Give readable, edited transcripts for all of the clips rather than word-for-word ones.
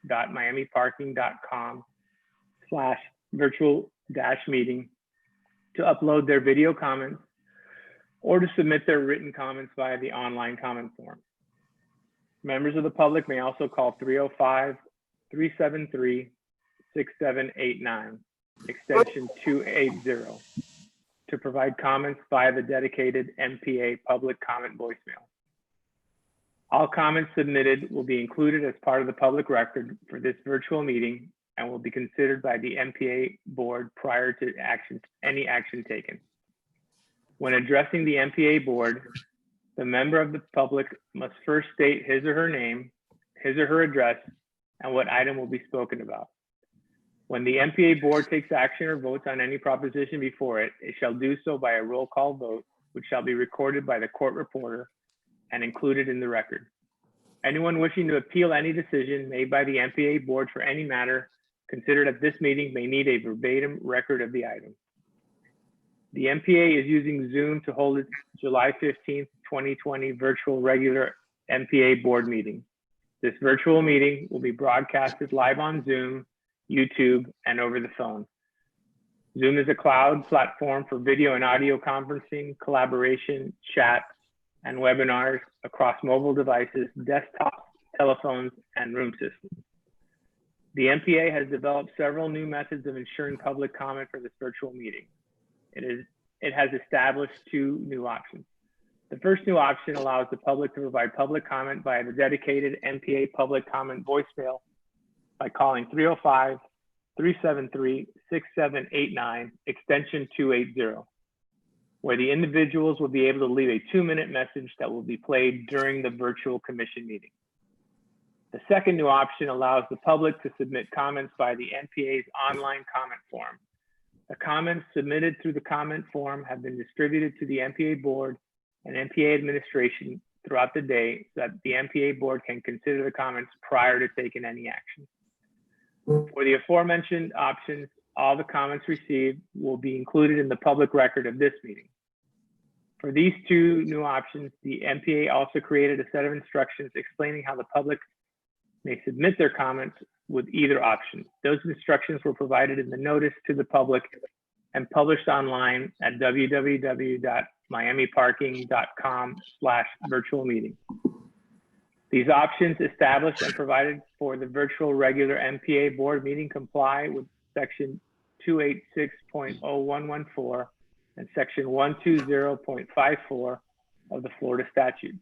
board.miamiparking.com/virtual-meeting to upload their video comments or to submit their written comments via the online comment form. Members of the public may also call 305-373-6789, extension 280, to provide comments via the dedicated MPA public comment voicemail. All comments submitted will be included as part of the public record for this virtual meeting and will be considered by the MPA board prior to any action taken. When addressing the MPA board, the member of the public must first state his or her name, his or her address, and what item will be spoken about. When the MPA board takes action or votes on any proposition before it, it shall do so by a roll call vote, which shall be recorded by the court reporter and included in the record. Anyone wishing to appeal any decision made by the MPA board for any matter considered at this meeting may need a verbatim record of the item. The MPA is using Zoom to hold its July 15th, 2020 virtual regular MPA board meeting. This virtual meeting will be broadcasted live on Zoom, YouTube, and over the phone. Zoom is a cloud platform for video and audio conferencing, collaboration, chat, and webinars across mobile devices, desktops, telephones, and room systems. The MPA has developed several new methods of ensuring public comment for this virtual meeting. It has established two new options. The first new option allows the public to provide public comment via the dedicated MPA public comment voicemail by calling 305-373-6789, extension 280, where the individuals will be able to leave a 2-minute message that will be played during the virtual commission meeting. The second new option allows the public to submit comments by the MPA's online comment form. The comments submitted through the comment form have been distributed to the MPA board and MPA administration throughout the day so that the MPA board can consider the comments prior to taking any action. For the aforementioned options, all the comments received will be included in the public record of this meeting. For these two new options, the MPA also created a set of instructions explaining how the public may submit their comments with either option. Those instructions were provided in the notice to the public and published online at www.miamiparking.com/virtual-meeting. These options established and provided for the virtual regular MPA board meeting comply with section 286.0114 and section 120.54 of the Florida statute.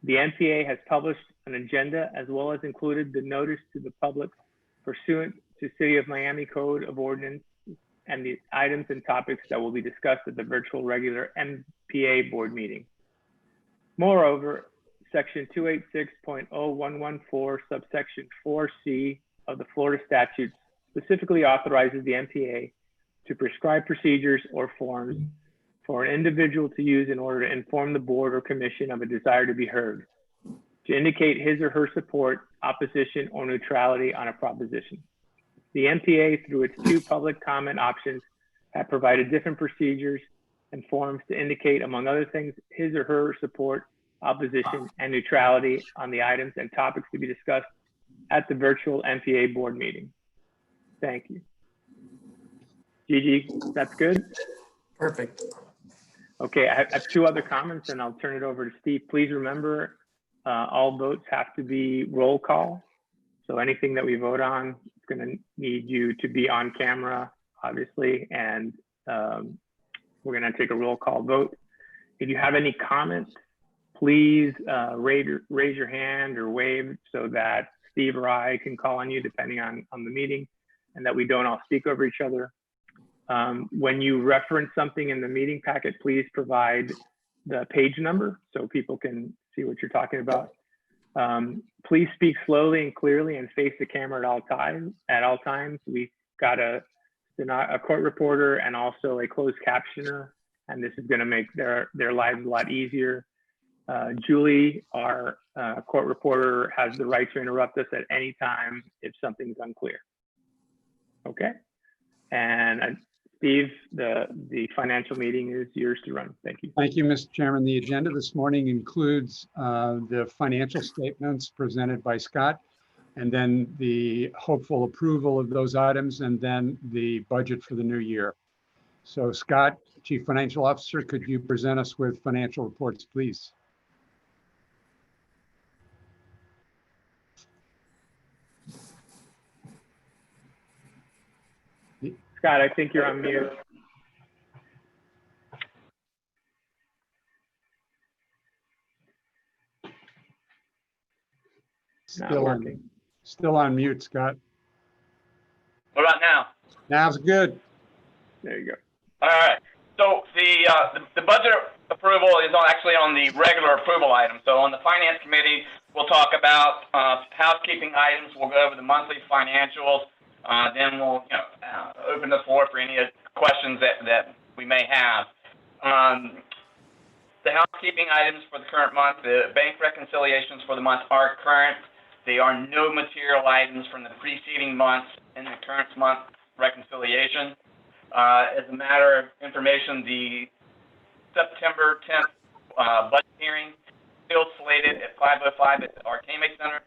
The MPA has published an agenda as well as included the notice to the public pursuant to City of Miami Code of Ordinance and the items and topics that will be discussed at the virtual regular MPA board meeting. Moreover, section 286.0114 subsection 4C of the Florida statute specifically authorizes the MPA to prescribe procedures or forms for an individual to use in order to inform the board or commission of a desire to be heard, to indicate his or her support, opposition, or neutrality on a proposition. The MPA, through its two public comment options, have provided different procedures and forms to indicate, among other things, his or her support, opposition, and neutrality on the items and topics to be discussed at the virtual MPA board meeting. Thank you. Gigi, that's good? Perfect. Okay, I have two other comments and I'll turn it over to Steve. Please remember, all votes have to be roll call. So anything that we vote on is going to need you to be on camera, obviously, and we're going to take a roll call vote. If you have any comments, please raise your hand or wave so that Steve or I can call on you depending on the meeting and that we don't all speak over each other. When you reference something in the meeting packet, please provide the page number so people can see what you're talking about. Please speak slowly and clearly and face the camera at all times. We've got a court reporter and also a closed captioner, and this is going to make their lives a lot easier. Julie, our court reporter, has the right to interrupt us at any time if something's unclear. Okay, and Steve, the financial meeting is yours to run. Thank you. Thank you, Mr. Chairman. The agenda this morning includes the financial statements presented by Scott and then the hopeful approval of those items, and then the budget for the new year. So Scott, Chief Financial Officer, could you present us with financial reports, please? Scott, I think you're on mute. Still on mute, Scott. What about now? Now's good. There you go. All right. So the budget approval is actually on the regular approval item. So on the Finance Committee, we'll talk about housekeeping items. We'll go over the monthly financials. Then we'll open the floor for any questions that we may have. The housekeeping items for the current month, the bank reconciliations for the month are current. There are no material items from the preceding months in the current month reconciliation. As a matter of information, the September 10th budget hearing still slated at 5:05 at the Arcame Center.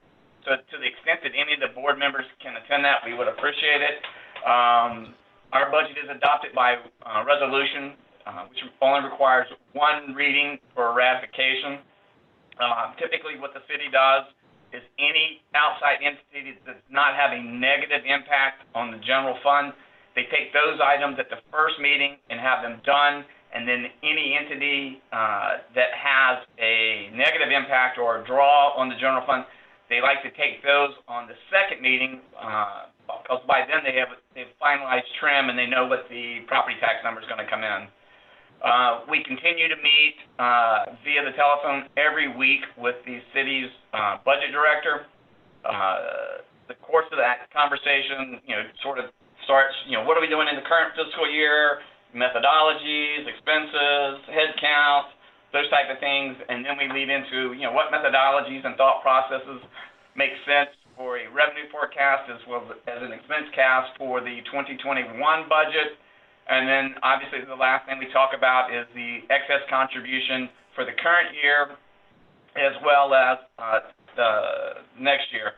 So to the extent that any of the board members can attend that, we would appreciate it. Our budget is adopted by resolution, which only requires one reading for ratification. Typically what the city does is any outside entity that does not have a negative impact on the general fund, they take those items at the first meeting and have them done, and then any entity that has a negative impact or a draw on the general fund, they like to take those on the second meeting because by then they've finalized trim and they know what the property tax number is going to come in. We continue to meet via the telephone every week with the city's budget director. The course of that conversation, sort of starts, what are we doing in the current fiscal year, methodologies, expenses, head count, those type of things, and then we lead into, what methodologies and thought processes make sense for a revenue forecast as well as an expense cast for the 2021 budget. And then obviously the last thing we talk about is the excess contribution for the current year as well as the next year.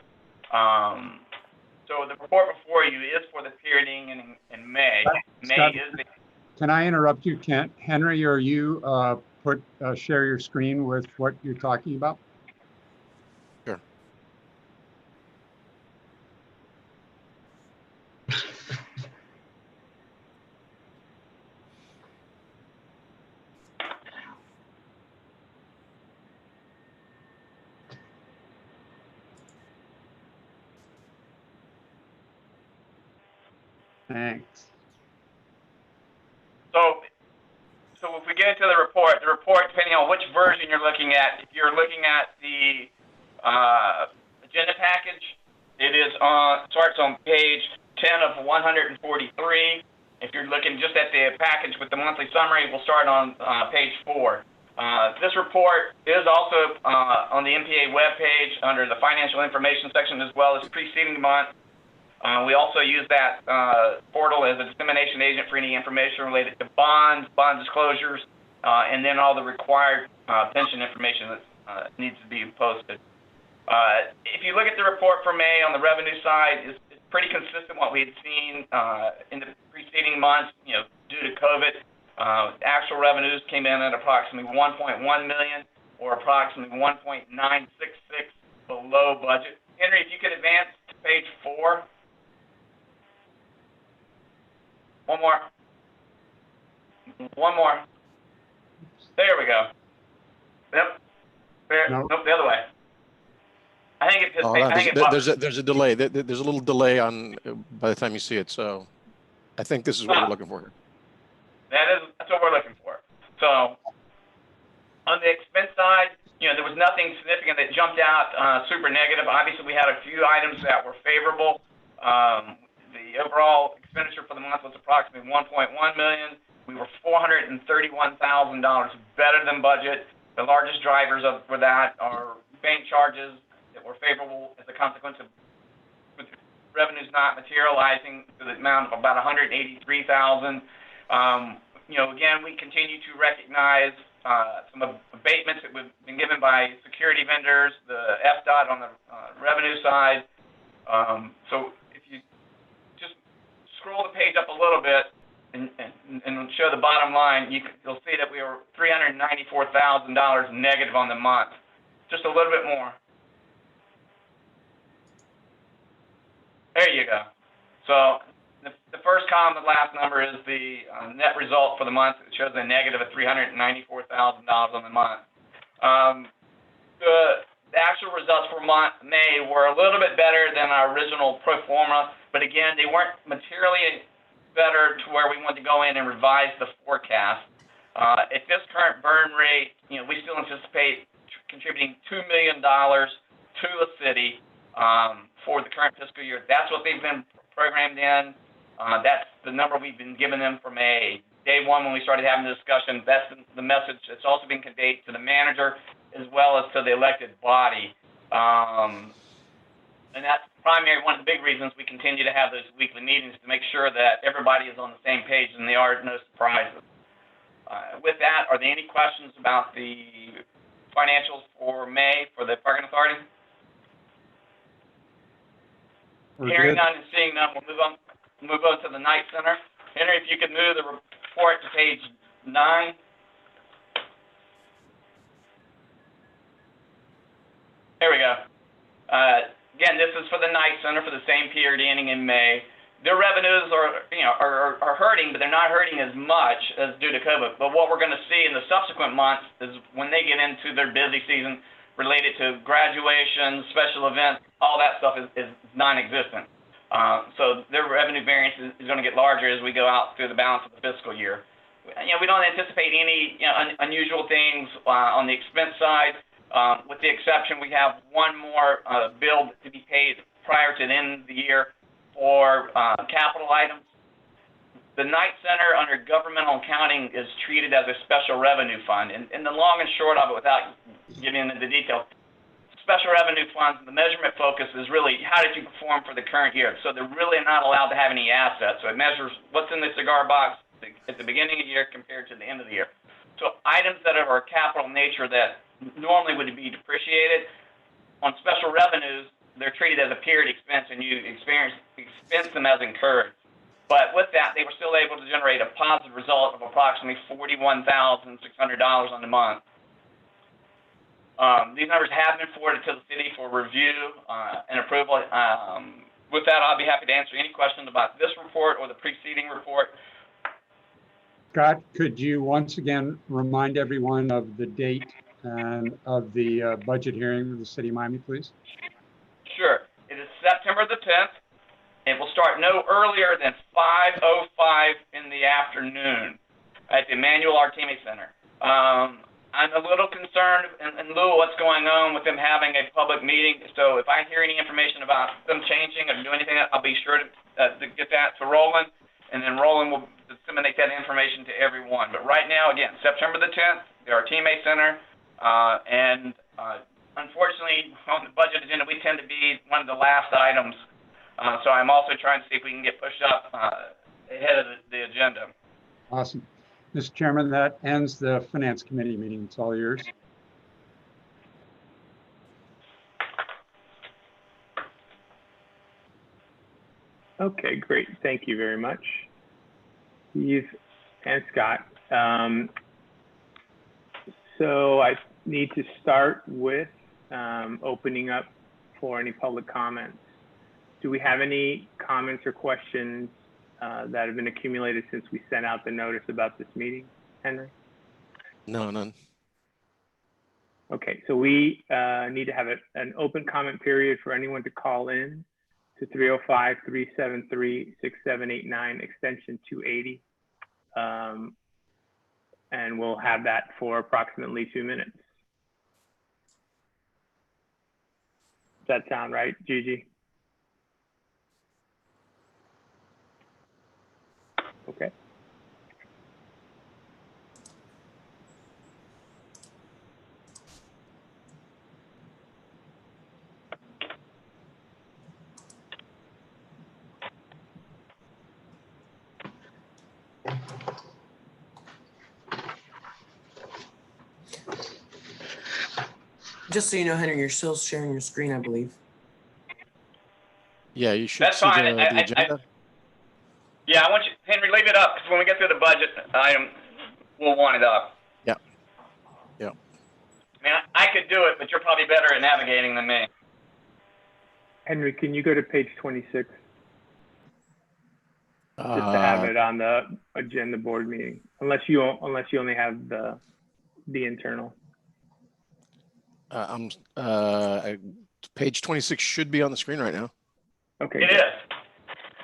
So the report before you is for the period ending in May. Scott, can I interrupt you, Kent? Henry, or you share your screen with what you're talking about? Sure. Thanks. So if we get into the report, depending on which version you're looking at, if you're looking at the agenda package, it is starts on page 10 of 143. If you're looking just at the package with the monthly summary, we'll start on page 4. This report is also on the MPA webpage under the financial information section as well as preceding month. We also use that portal as a dissemination agent for any information related to bonds, bond disclosures, and then all the required pension information that needs to be posted. If you look at the report for May on the revenue side, it's pretty consistent what we had seen in the preceding months, due to COVID. Actual revenues came in at approximately $1.1 million or approximately 1.966 below budget. Henry, if you could advance to page 4. One more. There we go. Yep. There. No. Nope, the other way. I think it's just there's a delay. There's a little delay on by the time you see it. So I think this is what we're looking for. That's what we're looking for. So on the expense side, there was nothing significant that jumped out super negative. Obviously, we had a few items that were favorable. The overall expenditure for the month was approximately $1.1 million. We were $431,000 better than budget. The largest drivers for that are bank charges that were favorable as a consequence of revenues not materializing to the amount of about $183,000. Again, we continue to recognize some abatements that have been given by security vendors, the FDOT on the revenue side, So if you just scroll the page up a little bit and show the bottom line, you'll see that we were $394,000 negative on the month. Just a little bit more. There you go. So the first column, the last number, is the net result for the month. It shows a negative of $394,000 on the month. The actual results for May were a little bit better than our original pro forma, but again, they weren't materially better to where we wanted to go in and revise the forecast. At this current burn rate, we still anticipate contributing $2 million to the city for the current fiscal year. That's what they've been programmed in. That's the number we've been giving them for May. Day one, when we started having the discussion, that's the message that's also been conveyed to the manager as well as to the elected body. And that's primary, one of the big reasons we continue to have those weekly meetings, to make sure that everybody is on the same page and there are no surprises. With that, are there any questions about the financials for May for the parking authority? Hearing none and seeing none, we'll move on to the Knight Center. Henry, if you could move the report to page 9. There we go. Again, this is for the Knight Center for the same period ending in May. Their revenues are hurting, but they're not hurting as much as due to COVID. But what we're going to see in the subsequent months is when they get into their busy season related to graduation, special events, all that stuff is non-existent. So their revenue variance is going to get larger as we go out through the balance of the fiscal year. We don't anticipate any unusual things on the expense side. With the exception, we have one more bill to be paid prior to the end of the year for capital items. The Knight Center under governmental accounting is treated as a special revenue fund. And the long and short of it, without getting into the details, special revenue funds, the measurement focus is really how did you perform for the current year. So they're really not allowed to have any assets. So it measures what's in the cigar box at the beginning of the year compared to the end of the year. So items that are capital nature that normally would be depreciated, on special revenues, they're treated as a period expense and you expense them as incurred. But with that, they were still able to generate a positive result of approximately $41,600 on the month. These numbers have been forwarded to the city for review and approval. With that, I'll be happy to answer any questions about this report or the preceding report. Scott, could you once again remind everyone of the date and of the budget hearing with the City of Miami, please? Sure. It is September the 10th. It will start no earlier than 5:05 in the afternoon at the Emmanuel Artemi Center. I'm a little concerned in lieu of what's going on with them having a public meeting. So if I hear any information about them changing or doing anything, I'll be sure to get that to Roland, and then Roland will disseminate that information to everyone. But right now, again, September the 10th, the Artemi Center, and unfortunately, on the budget agenda, we tend to be one of the last items. So I'm also trying to see if we can get pushed up ahead of the agenda. Awesome. Mr. Chairman, that ends the Finance Committee meeting. It's all yours. Okay, great. Thank you very much, Steve and Scott. So I need to start with opening up for any public comments. Do we have any comments or questions that have been accumulated since we sent out the notice about this meeting, Henry? No, none. Okay, so we need to have an open comment period for anyone to call in to 305-373-6789, extension 280. And we'll have that for approximately 2 minutes. Does that sound right, Gigi? Okay. Just so you know, Henry, you're still sharing your screen, I believe. Yeah, you should That's see fine. the agenda. Yeah, I want you, Henry, leave it up, because when we get through the budget item, we'll want it up. Yeah. Yeah. I mean, I could do it, but you're probably better at navigating than me. Henry, can you go to page 26? Just to have it on the agenda board meeting, unless you only have the internal. Page 26 should be on the screen right now. Okay, It good. is.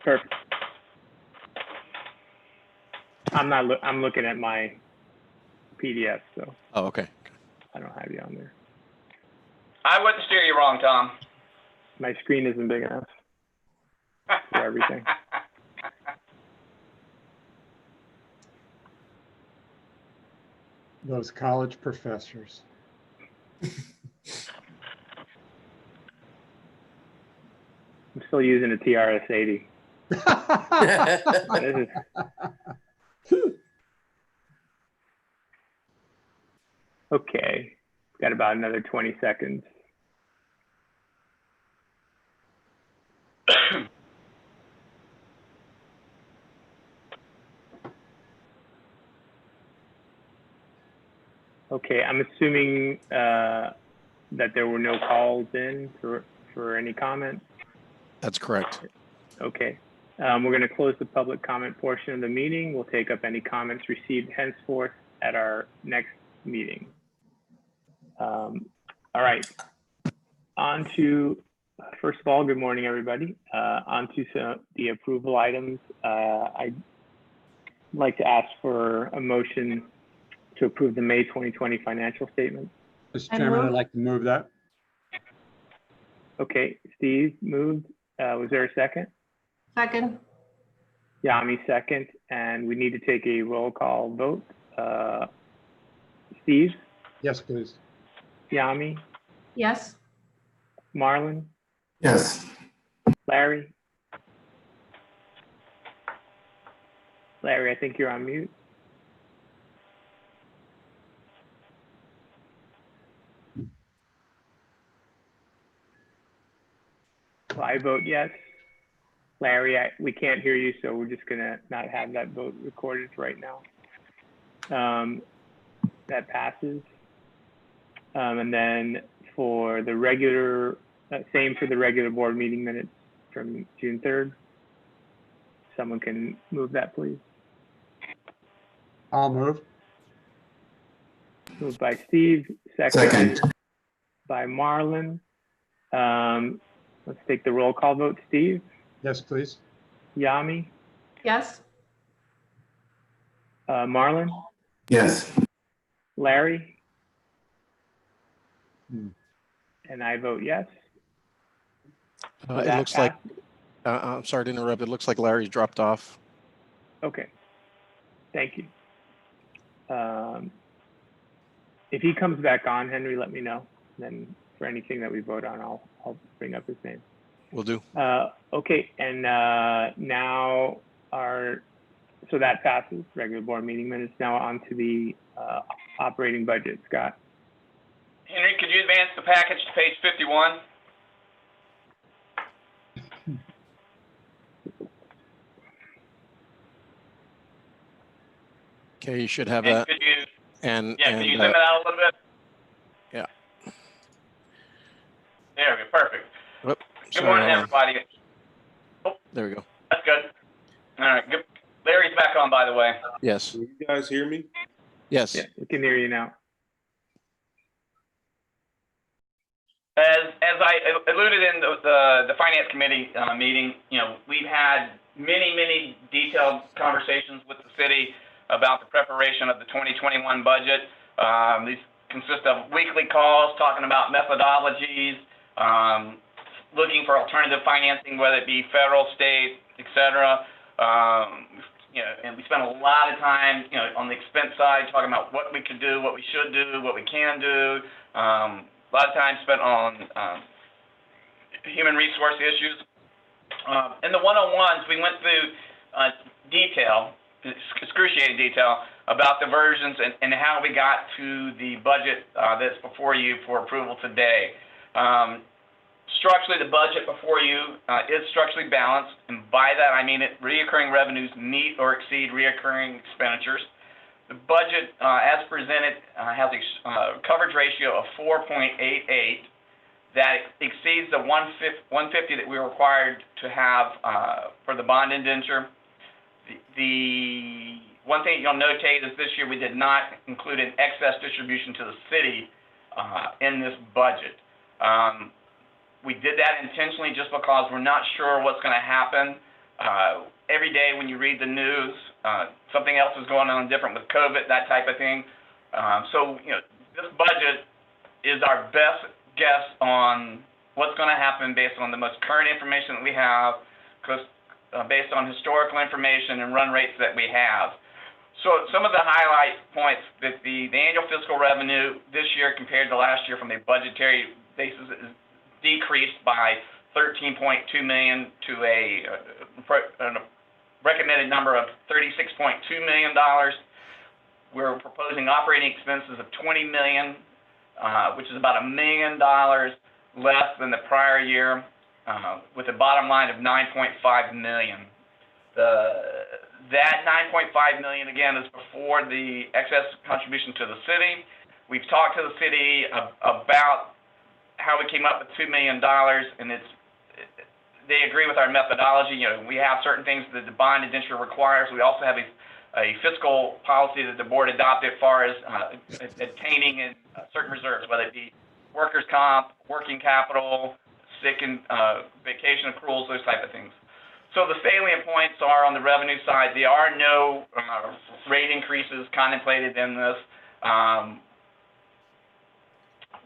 Perfect. I'm looking at my PDF, so Oh, okay. I don't have you on there. I wouldn't steer you wrong, Tom. My screen isn't big enough for everything. Those college professors. I'm still using a TRS-80. This is okay. Got about another 20 seconds. Okay, I'm assuming that there were no calls in for any comments. That's correct. Okay, we're going to close the public comment portion of the meeting. We'll take up any comments received henceforth at our next meeting. All right, on to, first of all, good morning, everybody. On to the approval items. I'd like to ask for a motion to approve the May 2020 financial statement. Mr. Chairman, I'd like to move that. Okay, Steve moved. Was there a second? Second. Yami second, and we need to take a roll call vote. Steve, Yes, please. Yami, Yes. Marlon, Yes. Larry. Larry, I think you're on mute. Well, I vote yes. Larry, we can't hear you, so we're just gonna not have that vote recorded right now. That passes. And then for the regular, same for the regular board meeting minutes from June 3rd. Someone can move that, please. I'll move. Moved by Steve, Second. by Marlon. Let's take the roll call vote. Steve, Yes, please. Yami, Yes. Marlon, Yes. Larry, Hmm. and I vote yes. It That looks like, passed. I'm sorry to interrupt. It looks like Larry's dropped off. Okay, thank you. If he comes back on, Henry, let me know. Then for anything that we vote on, I'll bring up his name. Will do. Okay, and now so that passes, regular board meeting minutes. Now on to the operating budget. Scott. Henry, could you advance the package to page 51? Okay, you should have And that. could you, And, yeah, could you and zoom it out a little bit? yeah. There we go, perfect. Whoop, Good sorry, morning, hold on. everybody. There we go. That's good. All right, good. Larry's back on, by the way. Yes, Can you guys hear me? yes. Yeah, we can hear you now. As I alluded in the finance committee meeting, we've had many detailed conversations with the city about the preparation of the 2021 budget. These consist of weekly calls talking about methodologies, looking for alternative financing, whether it be federal, state, et cetera. And we spent a lot of time, on the expense side, talking about what we could do, what we should do, what we can do. A lot of time spent on human resource issues. In the one-on-ones, we went through excruciating detail about the versions and how we got to the budget that's before you for approval today. Structurally, the budget before you is structurally balanced, and by that I mean reoccurring revenues meet or exceed reoccurring expenditures. The budget, as presented, has a coverage ratio of 4.88. That exceeds the 150 that we were required to have for the bond indenture. The one thing you'll notate is this year we did not include an excess distribution to the city in this budget. We did that intentionally just because we're not sure what's going to happen. Every day when you read the news, something else is going on different with COVID, that type of thing. So, this budget is our best guess on what's going to happen based on the most current information that we have, because based on historical information and run rates that we have. So some of the highlight points that the annual fiscal revenue this year compared to last year from a budgetary basis is decreased by $13.2 million to a recommended number of $36.2 million. We're proposing operating expenses of $20 million, which is about $1 million less than the prior year, with a bottom line of $9.5 million. That $9.5 million, again, is before the excess contribution to the city. We've talked to the city about how we came up with $2 million, and they agree with our methodology. We have certain things that the bond indenture requires. We also have a fiscal policy that the board adopted as far as attaining in certain reserves, whether it be workers' comp, working capital, sick and vacation accruals, those type of things. So the salient points are on the revenue side. There are no rate increases contemplated in this.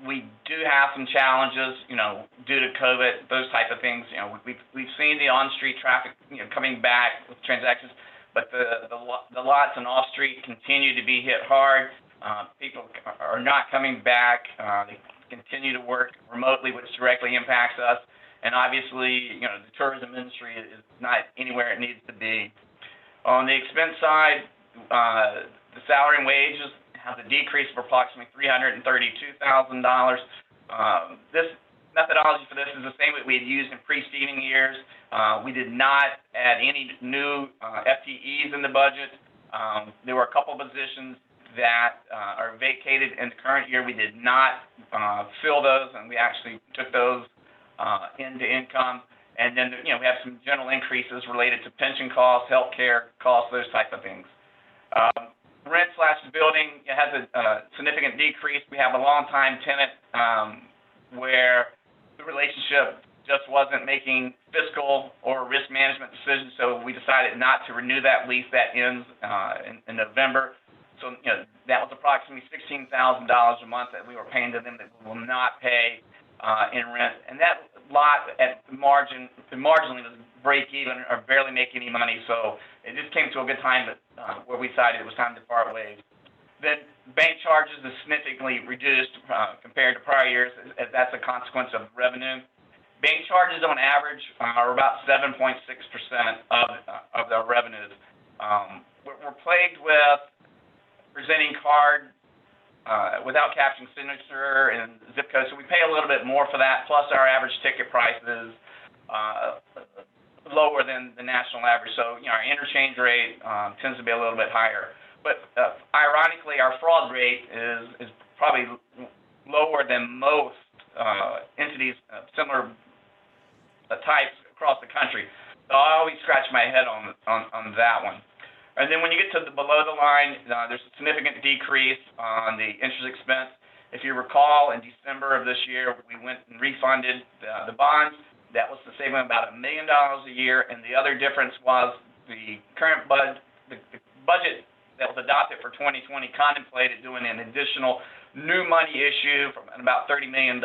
We do have some challenges, due to COVID, those type of things. We've seen the on-street traffic, coming back with transactions, but the lots and off-street continue to be hit hard. People are not coming back. They continue to work remotely, which directly impacts us. And obviously, the tourism industry is not anywhere it needs to be. On the expense side, the salary and wages has a decrease of approximately $332,000. This methodology for this is the same that we had used in preceding years. We did not add any new FTEs in the budget. There were a couple positions that are vacated in the current year. We did not fill those, and we actually took those into income. And then, we have some general increases related to pension costs, healthcare costs, those type of things. Rent/building has a significant decrease. We have a long-time tenant where the relationship just wasn't making fiscal or risk management decisions, so we decided not to renew that lease that ends in November. So, that was approximately $16,000 a month that we were paying to them that we will not pay in rent. And that lot at the marginally doesn't break even or barely make any money. So it just came to a good time where we decided it was time to part ways. Then bank charges is significantly reduced compared to prior years, as that's a consequence of revenue. Bank charges on average are about 7.6% of the revenues. We're plagued with presenting card without capturing signature and zip code, so we pay a little bit more for that, plus our average ticket price is lower than the national average. So, our interchange rate tends to be a little bit higher. But ironically, our fraud rate is probably lower than most entities similar types across the country. So I always scratch my head on that one. And then when you get to the below the line, there's a significant decrease on the interest expense. If you recall, in December of this year, we went and refunded the bonds. That was to save them about $1 million a year, and the other difference was the current the budget that was adopted for 2020 contemplated doing an additional new money issue from about $30 million.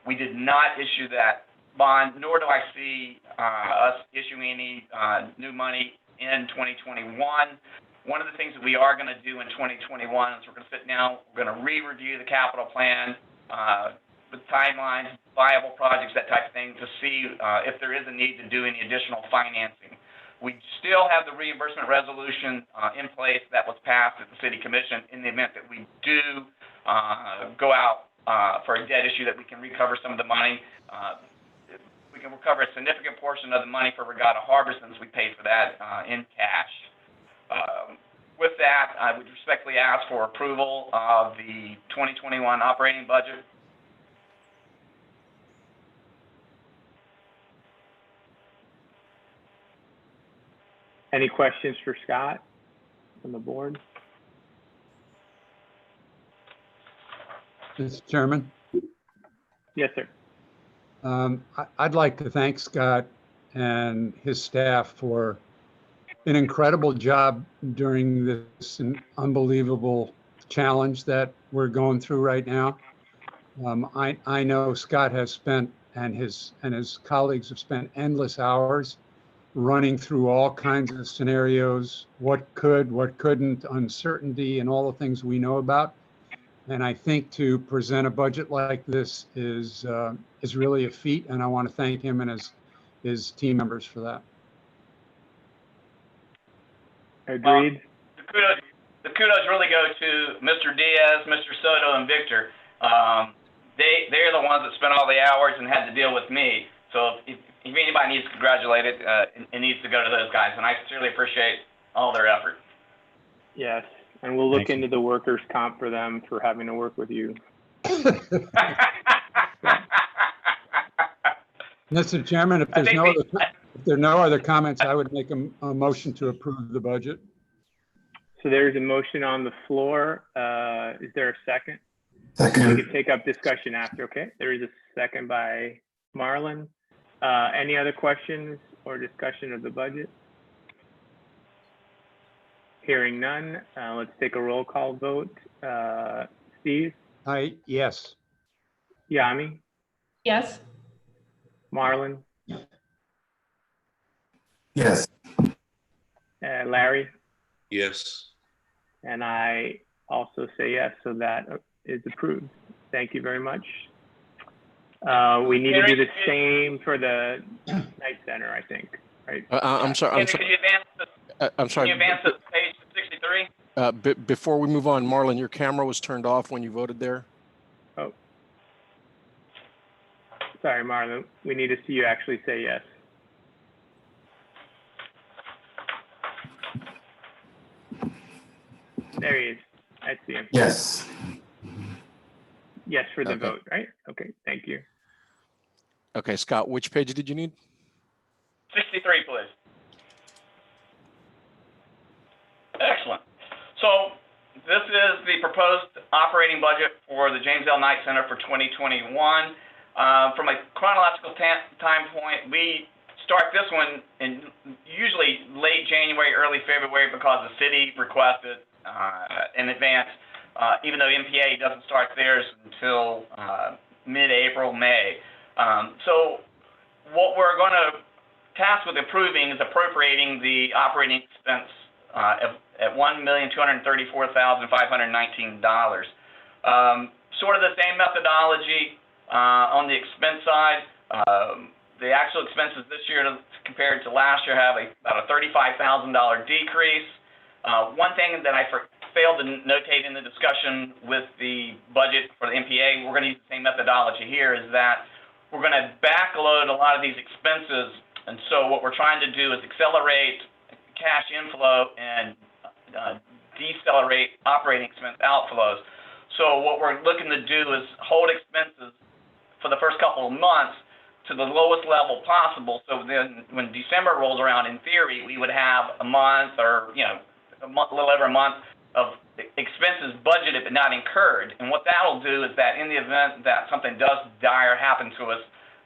We did not issue that bond, nor do I see us issuing any new money in 2021. One of the things that we are going to do in 2021 is we're going to sit down, we're going to re-review the capital plan with timelines, viable projects, that type of thing, to see if there is a need to do any additional financing. We still have the reimbursement resolution in place that was passed at the City Commission in the event that we do go out for a debt issue that we can recover some of the money. we can recover a significant portion of the money for Regatta Harbor since we paid for that in cash. With that, I would respectfully ask for approval of the 2021 operating budget. Any questions for Scott from the board? Mr. Chairman, Yes, sir. I'd like to thank Scott and his staff for an incredible job during this unbelievable challenge that we're going through right now. I know Scott has spent, and his colleagues have spent endless hours running through all kinds of scenarios, what could, what couldn't, uncertainty, and all the things we know about. And I think to present a budget like this is really a feat, and I want to thank him and his team members for that. Agreed. The kudos really go to Mr. Diaz, Mr. Soto, and Victor. They're the ones that spent all the hours and had to deal with me. So if anybody needs to congratulate it needs to go to those guys, and I sincerely appreciate all their effort. Yes, and we'll look Thank you. into the workers' comp for them for having to work with you. Mr. Chairman, if I think there are no other comments, I would make a motion to approve the budget. So there's a motion on the floor. Is there a second? We Second. can take up discussion after, okay? There is a second by Marlon. Any other questions or discussion of the budget? Hearing none, let's take a roll call vote. Steve, Yes. Yami, Yes. Marlon, Yes. Larry, Yes. and I also say yes, so that is approved. Thank you very much. We need to do the same for the Night Center, I think, right? I'm sorry. Can you advance I'm Can sorry. you advance to page 63? Before we move on, Marlon, your camera was turned off when you voted there. Oh. Sorry, Marlon, we need to see you actually say yes. There he is. I see him. Yes. Yes for the Okay. vote, right? Okay, thank you. Okay, Scott, which page did you need? 63, please. Excellent. So this is the proposed operating budget for the James L. Knight Center for 2021. From a chronological time point, we start this one in usually late January, early February, because the city requested in advance, even though MPA doesn't start theirs until mid-April, May. So what we're going to task with approving is appropriating the operating expense at $1,234,519. Sort of the same methodology on the expense side. The actual expenses this year compared to last year have about a $35,000 decrease. One thing that I failed to notate in the discussion with the budget for the MPA, we're going to use the same methodology here, is that we're going to backload a lot of these expenses. And so what we're trying to do is accelerate cash inflow and decelerate operating expense outflows. So what we're looking to do is hold expenses for the first couple of months to the lowest level possible. So then when December rolls around, in theory, we would have a month or, a little over a month of expenses budgeted but not incurred. And what that'll do is that in the event that something does dire happen to us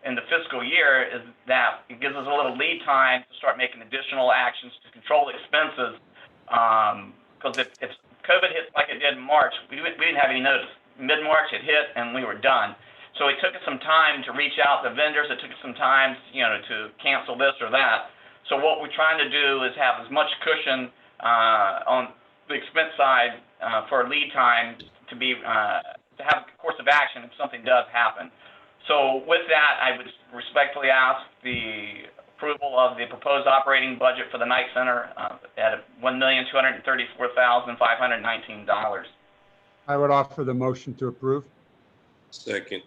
in the fiscal year, is that it gives us a little lead time to start making additional actions to control expenses. Because if COVID hits like it did in March, we didn't have any notice. Mid-March it hit and we were done. So it took us some time to reach out to vendors. It took us some time, to cancel this or that. So what we're trying to do is have as much cushion on the expense side for lead time to have a course of action if something does happen. So with that, I would respectfully ask the approval of the proposed operating budget for the Knight Center at $1,234,519. I would offer the motion to approve. Second.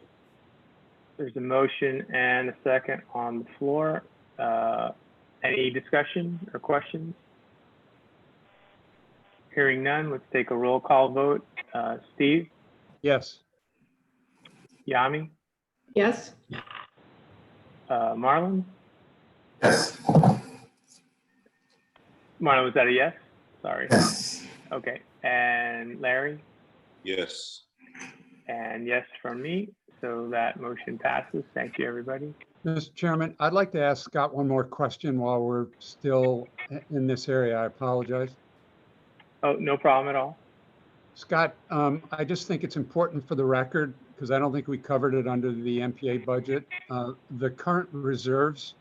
There's a motion and a second on the floor. Any discussion or questions? Hearing none, let's take a roll call vote. Steve, Yes. Yami, Yes. Marlon? Yes. Marlon, was that a yes? Sorry. Yes. Okay, and Larry? Yes. And yes from me, so that motion passes. Thank you, everybody. Mr. Chairman, I'd like to ask Scott one more question while we're still in this area. I apologize. Oh, no problem at all. Scott, I just think it's important for the record, because I don't think we covered it under the MPA budget, the current reserves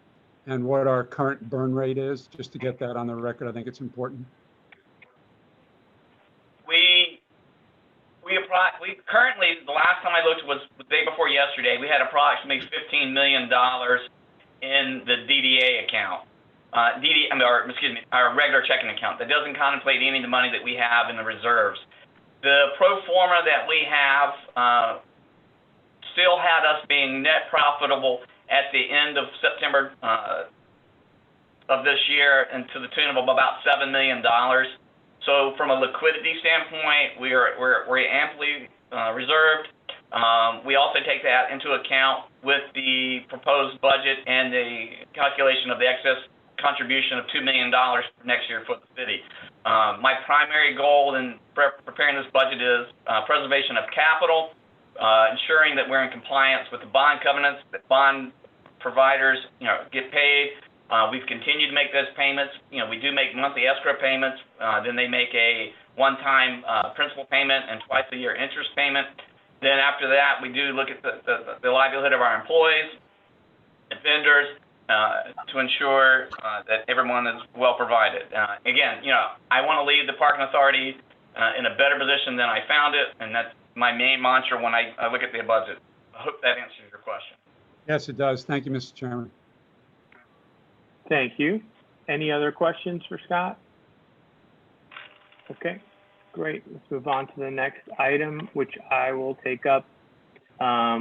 and what our current burn rate is, just to get that on the record. I think it's important. We currently, the last time I looked was the day before yesterday, we had approximately $15 million in the DDA account. Our regular checking account. That doesn't contemplate any of the money that we have in the reserves. The pro forma that we have still had us being net profitable at the end of September of this year, and to the tune of about $7 million. So from a liquidity standpoint, we're amply reserved. We also take that into account with the proposed budget and the calculation of the excess contribution of $2 million for next year for the city. My primary goal in preparing this budget is preservation of capital, ensuring that we're in compliance with the bond covenants, that bond providers, get paid. We've continued to make those payments. We do make monthly escrow payments. Then they make a one-time principal payment and twice a year interest payment. Then after that, we do look at the livelihood of our employees and vendors to ensure that everyone is well provided. Again, I want to leave the parking authority in a better position than I found it, and that's my main mantra when I look at the budget. I hope that answers your question. Yes, it does. Thank you, Mr. Chairman. Thank you. Any other questions for Scott? Okay, great. Let's move on to the next item, which I will take up,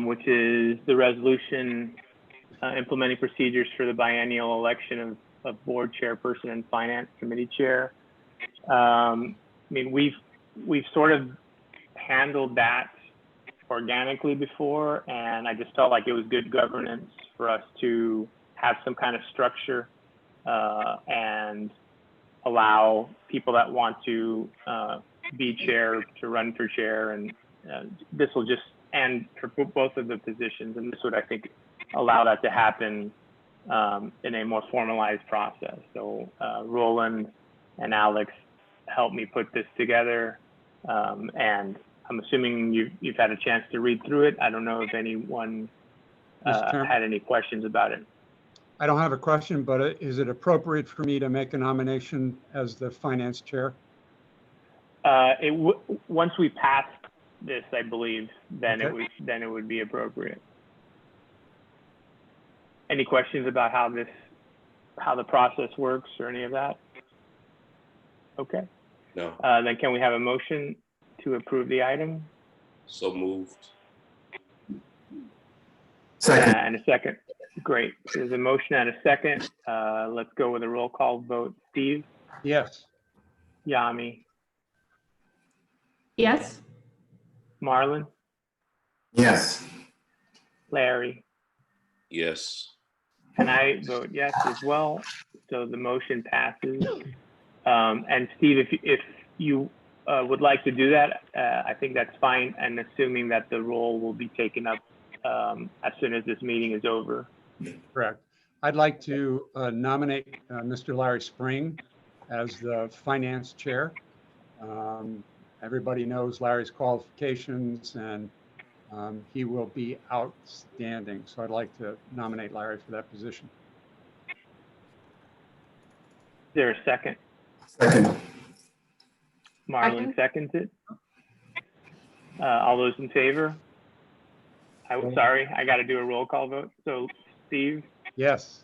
which is the resolution implementing procedures for the biennial election of board chairperson and finance committee chair. We've sort of handled that organically before, and I just felt like it was good governance for us to have some kind of structure and allow people that want to be chair to run for chair, and this will just end for both of the positions, and this would, I think, allow that to happen in a more formalized process. So Roland and Alex helped me put this together, and I'm assuming you've had a chance to read through it. I don't know if anyone had any questions about it. I don't have a question, but is it appropriate for me to make a nomination as the finance chair? Once we pass this, I believe, then Okay. it would be appropriate. Any questions about how the process works or any of that? Okay. No. Then can we have a motion to approve the item? So moved. Second. And a second. Great. There's a motion and a second. Let's go with a roll call vote. Steve, Yes. Yami, Yes. Marlon, Yes. Larry, Yes. and I vote yes as well. So the motion passes. And Steve, if you would like to do that, I think that's fine. And assuming that the role will be taken up as soon as this meeting is over. Correct. I'd like to nominate Mr. Larry Spring as the finance chair. Everybody knows Larry's qualifications, and he will be outstanding. So I'd like to nominate Larry for that position. Is there a second? Second. Marlon seconds it. All those in favor? I'm sorry, I got to do a roll call vote. So Steve, Yes.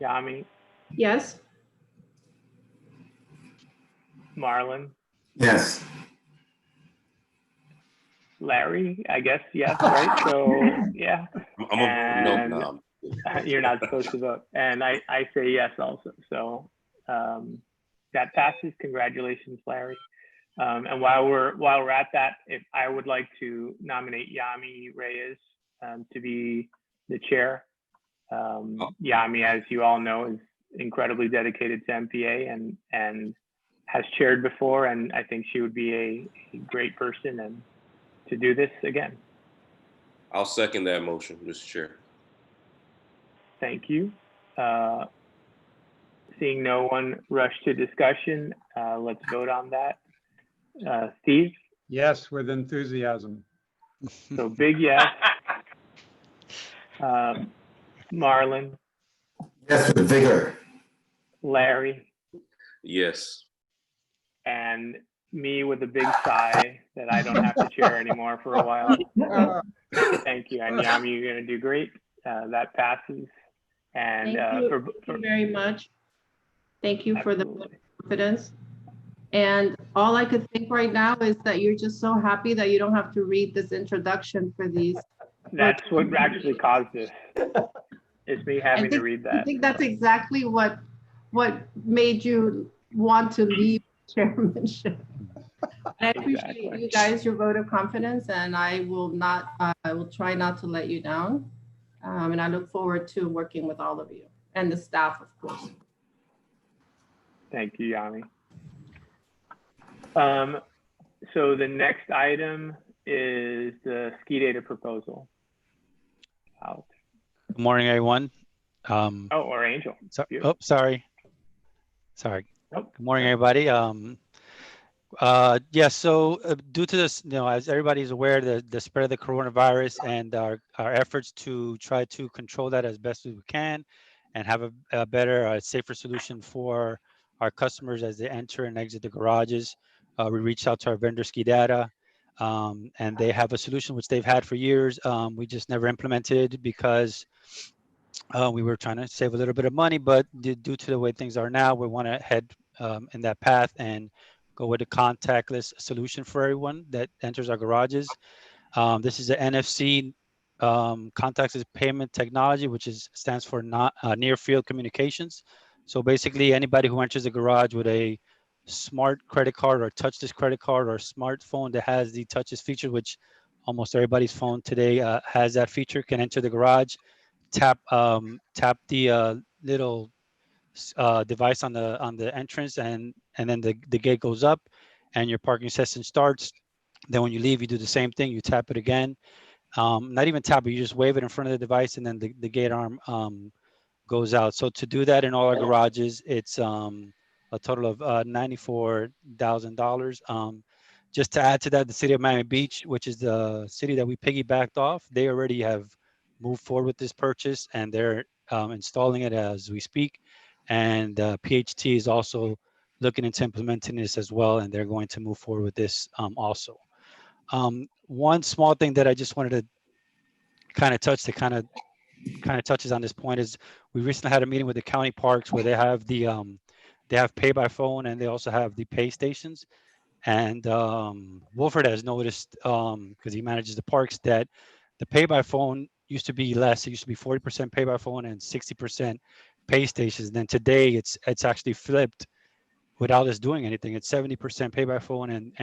Yami, Yes. Marlon, Yes. Larry, I guess, yes, right? So, yeah, I'm a no And- now. you're not supposed to vote. And I say yes also. So that passes. Congratulations, Larry. And while we're at that, if I would like to nominate Yami Reyes to be the chair. Yami, as you all know, is incredibly dedicated to MPA and has chaired before, and I think she would be a great person and to do this again. I'll second that motion, Mr. Chair. Thank you. Seeing no one rush to discussion, let's vote on that. Steve, Yes, with enthusiasm. so big yes. Marlon, Yes, with vigor. Larry, Yes. and me with a big sigh that I don't have to chair anymore for a while. Thank you. And Yami, you're going to do great. That passes. And Thank you. Thank you very much. Thank you for the absolutely. confidence. And all I could think right now is that you're just so happy that you don't have to read this introduction for these. That's what actually caused this. It's me having to read I that. think that's exactly what made you want to leave chairmanship. And I appreciate Exactly. you guys, your vote of confidence, and I will try not to let you down. And I look forward to working with all of you and the staff, of course. Thank you, Yami. So the next item is the ski data proposal. Alex. Good morning, everyone. Or Angel. Beautiful. Sorry. Nope. Good morning, everybody. So due to this, as everybody's aware, the spread of the coronavirus and our efforts to try to control that as best as we can and have a better, safer solution for our customers as they enter and exit the garages, we reached out to our vendor Ski Data, and they have a solution which they've had for years. We just never implemented because we were trying to save a little bit of money, but due to the way things are now, we want to head in that path and go with a contactless solution for everyone that enters our garages. This is the NFC contactless payment technology, which stands for near field communications. So basically, anybody who enters the garage with a smart credit card or touchless credit card or smartphone that has the touchless feature, which almost everybody's phone today has that feature, can enter the garage, tap the little device on the entrance, and then the gate goes up and your parking session starts. Then when you leave, you do the same thing. You tap it again. Not even tap it, you just wave it in front of the device, and then the gate arm goes out. So to do that in all our garages, it's a total of $94,000. Just to add to that, the city of Miami Beach, which is the city that we piggybacked off, they already have moved forward with this purchase, and they're installing it as we speak. And PHT is also looking into implementing this as well, and they're going to move forward with this also. One small thing that I just wanted to kind of touch, that kind of touches on this point, is we recently had a meeting with the county parks where they have they have pay by phone, and they also have the pay stations. And Wolford has noticed, because he manages the parks, that the pay by phone used to be less. It used to be 40% pay by phone and 60% pay stations. And then today it's actually flipped without us doing anything. It's 70% pay by phone and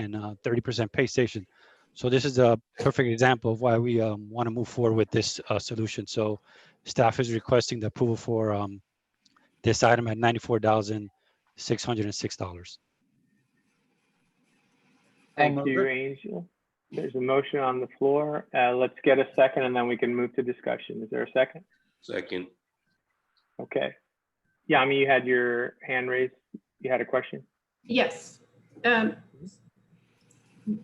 30% pay station. So this is a perfect example of why we want to move forward with this solution. So staff is requesting the approval for this item at $94,606. Thank move you, it. Angel. There's a motion on the floor. Let's get a second and then we can move to discussion. Is there a second? Second. Okay. Yami, you had your hand raised. You had a question? Yes.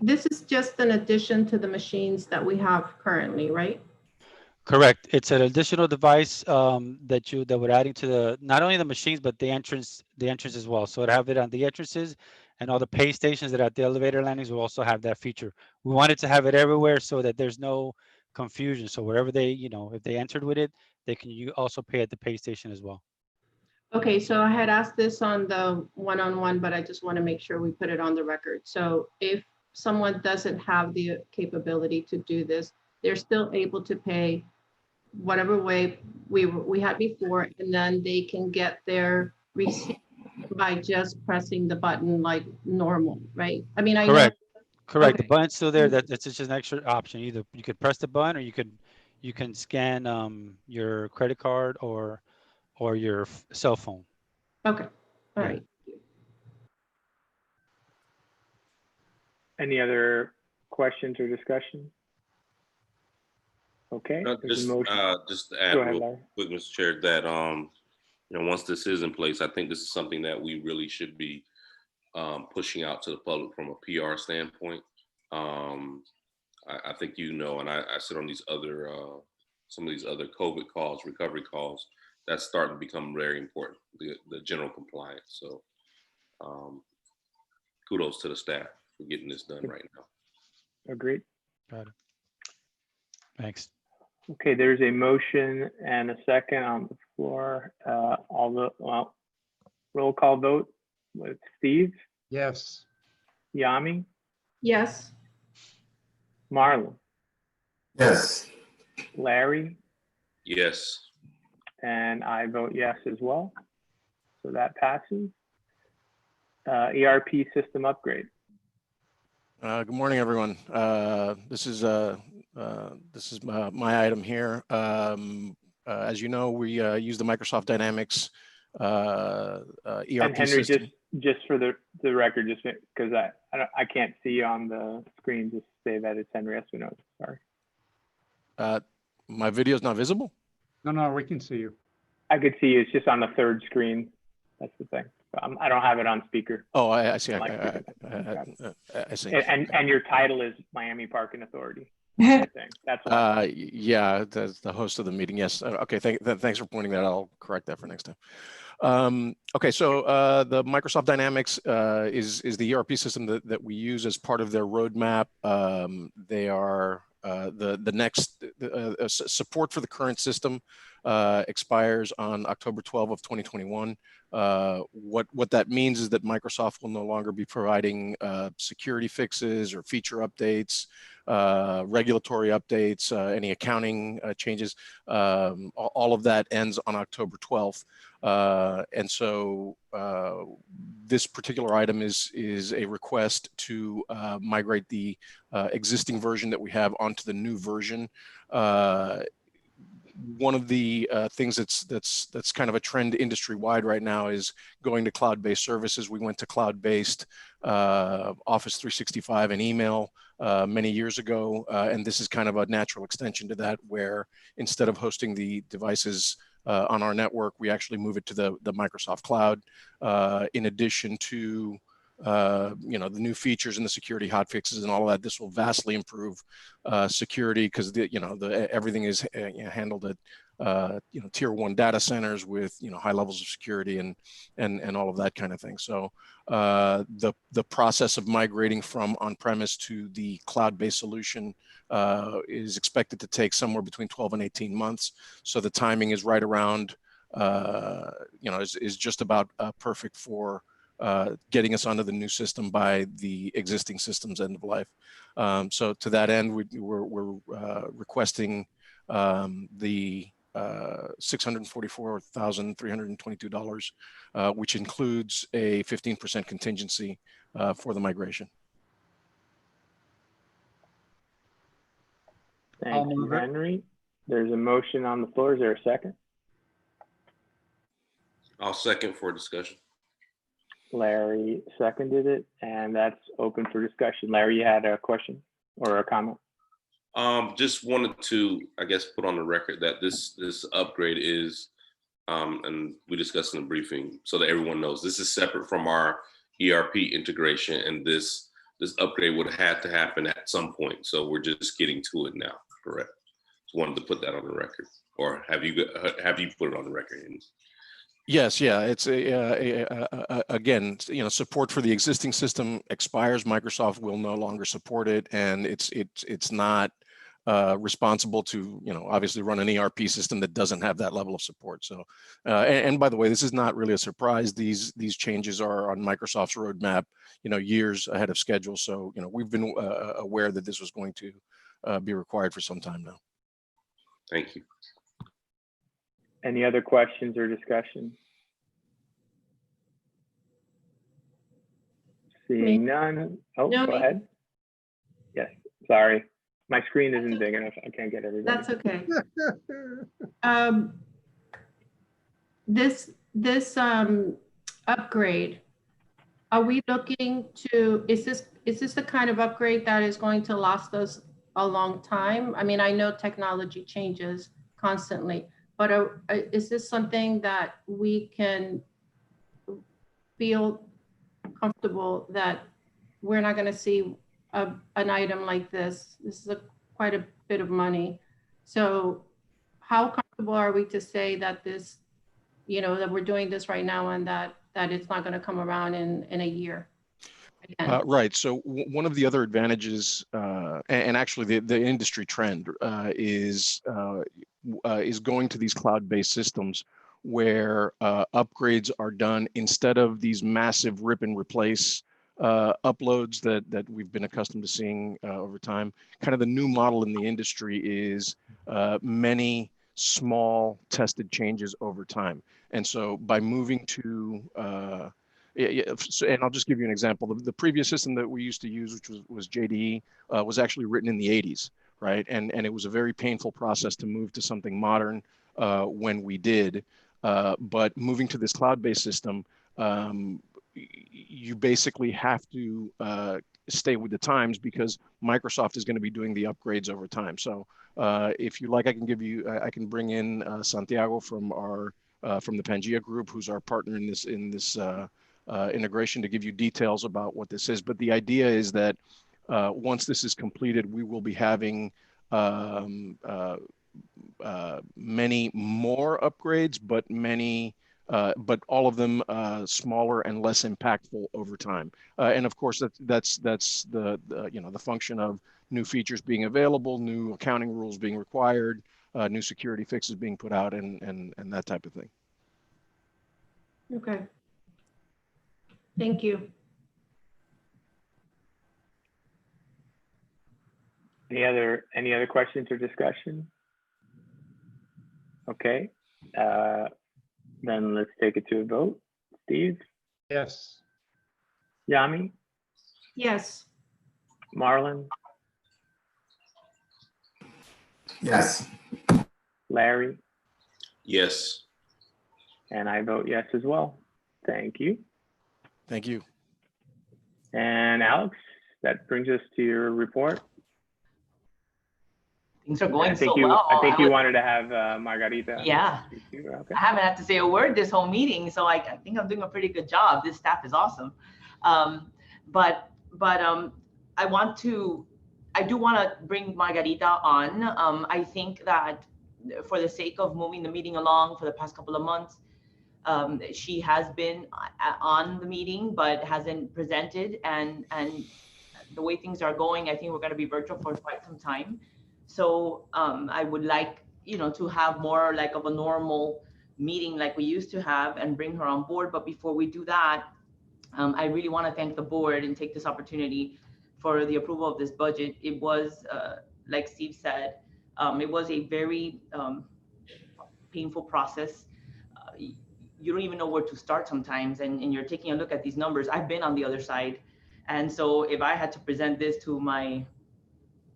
This is just an addition to the machines that we have currently, right? Correct. It's an additional device that we're adding to not only the machines, but the entrance as well. So to have it on the entrances, and all the pay stations that are at the elevator landings will also have that feature. We wanted to have it everywhere so that there's no confusion. So wherever they, if they entered with it, they can also pay at the pay station as well. Okay, so I had asked this on the one-on-one, but I just want to make sure we put it on the record. So if someone doesn't have the capability to do this, they're still able to pay whatever way we had before, and then they can get their receipt by just pressing the button like normal, right? I mean, I know. Correct. Correct. The Okay. button's still there. That's just an extra option. Either you could press the button, or you can scan your credit card or your cell phone. Okay, all right. Any other questions or discussion? Okay, there's a motion. Just to add Go ahead, real Larry. quick, Mr. Chair, that, once this is in place, I think this is something that we really should be pushing out to the public from a PR standpoint. I think, and I sit on these other, some of these other COVID calls, recovery calls, that's starting to become very important, the general compliance. So kudos to the staff for getting this done right now. Agreed. Got it. Thanks. Okay, there's a motion and a second on the floor. Roll call vote with Steve, Yes. Yami, Yes, Marlon, Yes. Larry, Yes. and I vote yes as well. So that passes. ERP system upgrade. Good morning, everyone. This is my item here. As you know, we use the Microsoft Dynamics ERP And Henry, system. just for the record, just because I can't see you on the screen, just say that it's Henry Espinosa. Sorry. My video is not visible. No, we can see you. I could see you. It's just on the third screen. That's the thing. I don't have it on speaker. Oh, I see. I see. And your title is Miami Parking Authority. That's why. Yeah, that's the host of the meeting. Yes. Okay. Thanks for pointing that out. I'll correct that for next time. Okay. So the Microsoft Dynamics is the ERP system that we use as part of their roadmap. They are the next support for the current system expires on October 12 of 2021. What that means is that Microsoft will no longer be providing security fixes or feature updates, regulatory updates, any accounting changes. All of that ends on October 12th. And so this particular item is a request to migrate the existing version that we have onto the new version. One of the things that's kind of a trend industry-wide right now is going to cloud-based services. We went to cloud-based Office 365 and email many years ago, and this is kind of a natural extension to that, where instead of hosting the devices on our network, we actually move it to the Microsoft cloud. In addition to the new features and the security hotfixes and all of that, this will vastly improve security, because everything is handled at tier 1 data centers with high levels of security and all of that kind of thing. So the process of migrating from on-premise to the cloud-based solution is expected to take somewhere between 12 and 18 months. So the timing is right around is just about perfect for getting us onto the new system by the existing system's end of life. So to that end, we're requesting the $644,322, which includes a 15% contingency for the migration. Thank you, Henry. There's a motion on the floor. Is there a second? I'll second for discussion. Larry seconded it, and that's open for discussion. Larry, you had a question or a comment? Just wanted to, I guess, put on the record that this upgrade is, and we discussed in the briefing, so that everyone knows, this is separate from our ERP integration, and this upgrade would have to happen at some point. So we're just getting to it now, correct? Just wanted to put that on the record, or have you put it on the record? Yes, yeah, it's again, support for the existing system expires. Microsoft will no longer support it, and it's not responsible to, obviously run an ERP system that doesn't have that level of support. So, and by the way, this is not really a surprise. These changes are on Microsoft's roadmap, years ahead of schedule. So, we've been aware that this was going to be required for some time now. Thank you. Any other questions or discussion? Seeing none. Oh, No, go ahead. Yes, sorry. My screen isn't big enough. I can't get everybody. That's okay. This upgrade, are we looking to, is this the kind of upgrade that is going to last us a long time? I mean, I know technology changes constantly, but is this something that we can feel comfortable that we're not going to see an item like this? This is quite a bit of money. So how comfortable are we to say that this, that we're doing this right now and that it's not going to come around in a year? Right. So one of the other advantages, and actually the industry trend is going to these cloud-based systems where upgrades are done instead of these massive rip and replace uploads that we've been accustomed to seeing over time. Kind of the new model in the industry is many small tested changes over time. And so by moving to, and I'll just give you an example. The previous system that we used to use, which was JDE, was actually written in the 80s, right? And it was a very painful process to move to something modern when we did. But moving to this cloud-based system, you basically have to stay with the times because Microsoft is going to be doing the upgrades over time. So if you like, I can bring in Santiago from the Pangea Group, who's our partner in this integration, to give you details about what this is. But the idea is that once this is completed, we will be having many more upgrades, but all of them smaller and less impactful over time. And of course, that's the function of new features being available, new accounting rules being required, new security fixes being put out, and that type of thing. Okay. Thank you. Any other questions or discussion? Okay. Then let's take it to a vote. Steve? Yes. Yami? Yes. Marlon? Yes. Larry? Yes. And I vote yes as well. Thank you. Thank you. And Alex, that brings us to your report. Things are going so you, well. I think you wanted to have Margarita. Yeah. Okay. I haven't had to say a word this whole meeting, so I think I'm doing a pretty good job. This staff is awesome. But I do want to bring Margarita on. I think that for the sake of moving the meeting along for the past couple of months, she has been on the meeting but hasn't presented, and the way things are going, I think we're going to be virtual for quite some time. So I would like, to have more like of a normal meeting like we used to have and bring her on board. But before we do that, I really want to thank the board and take this opportunity for the approval of this budget. It was, like Steve said, it was a very painful process. You don't even know where to start sometimes, and you're taking a look at these numbers. I've been on the other side. And so if I had to present this to my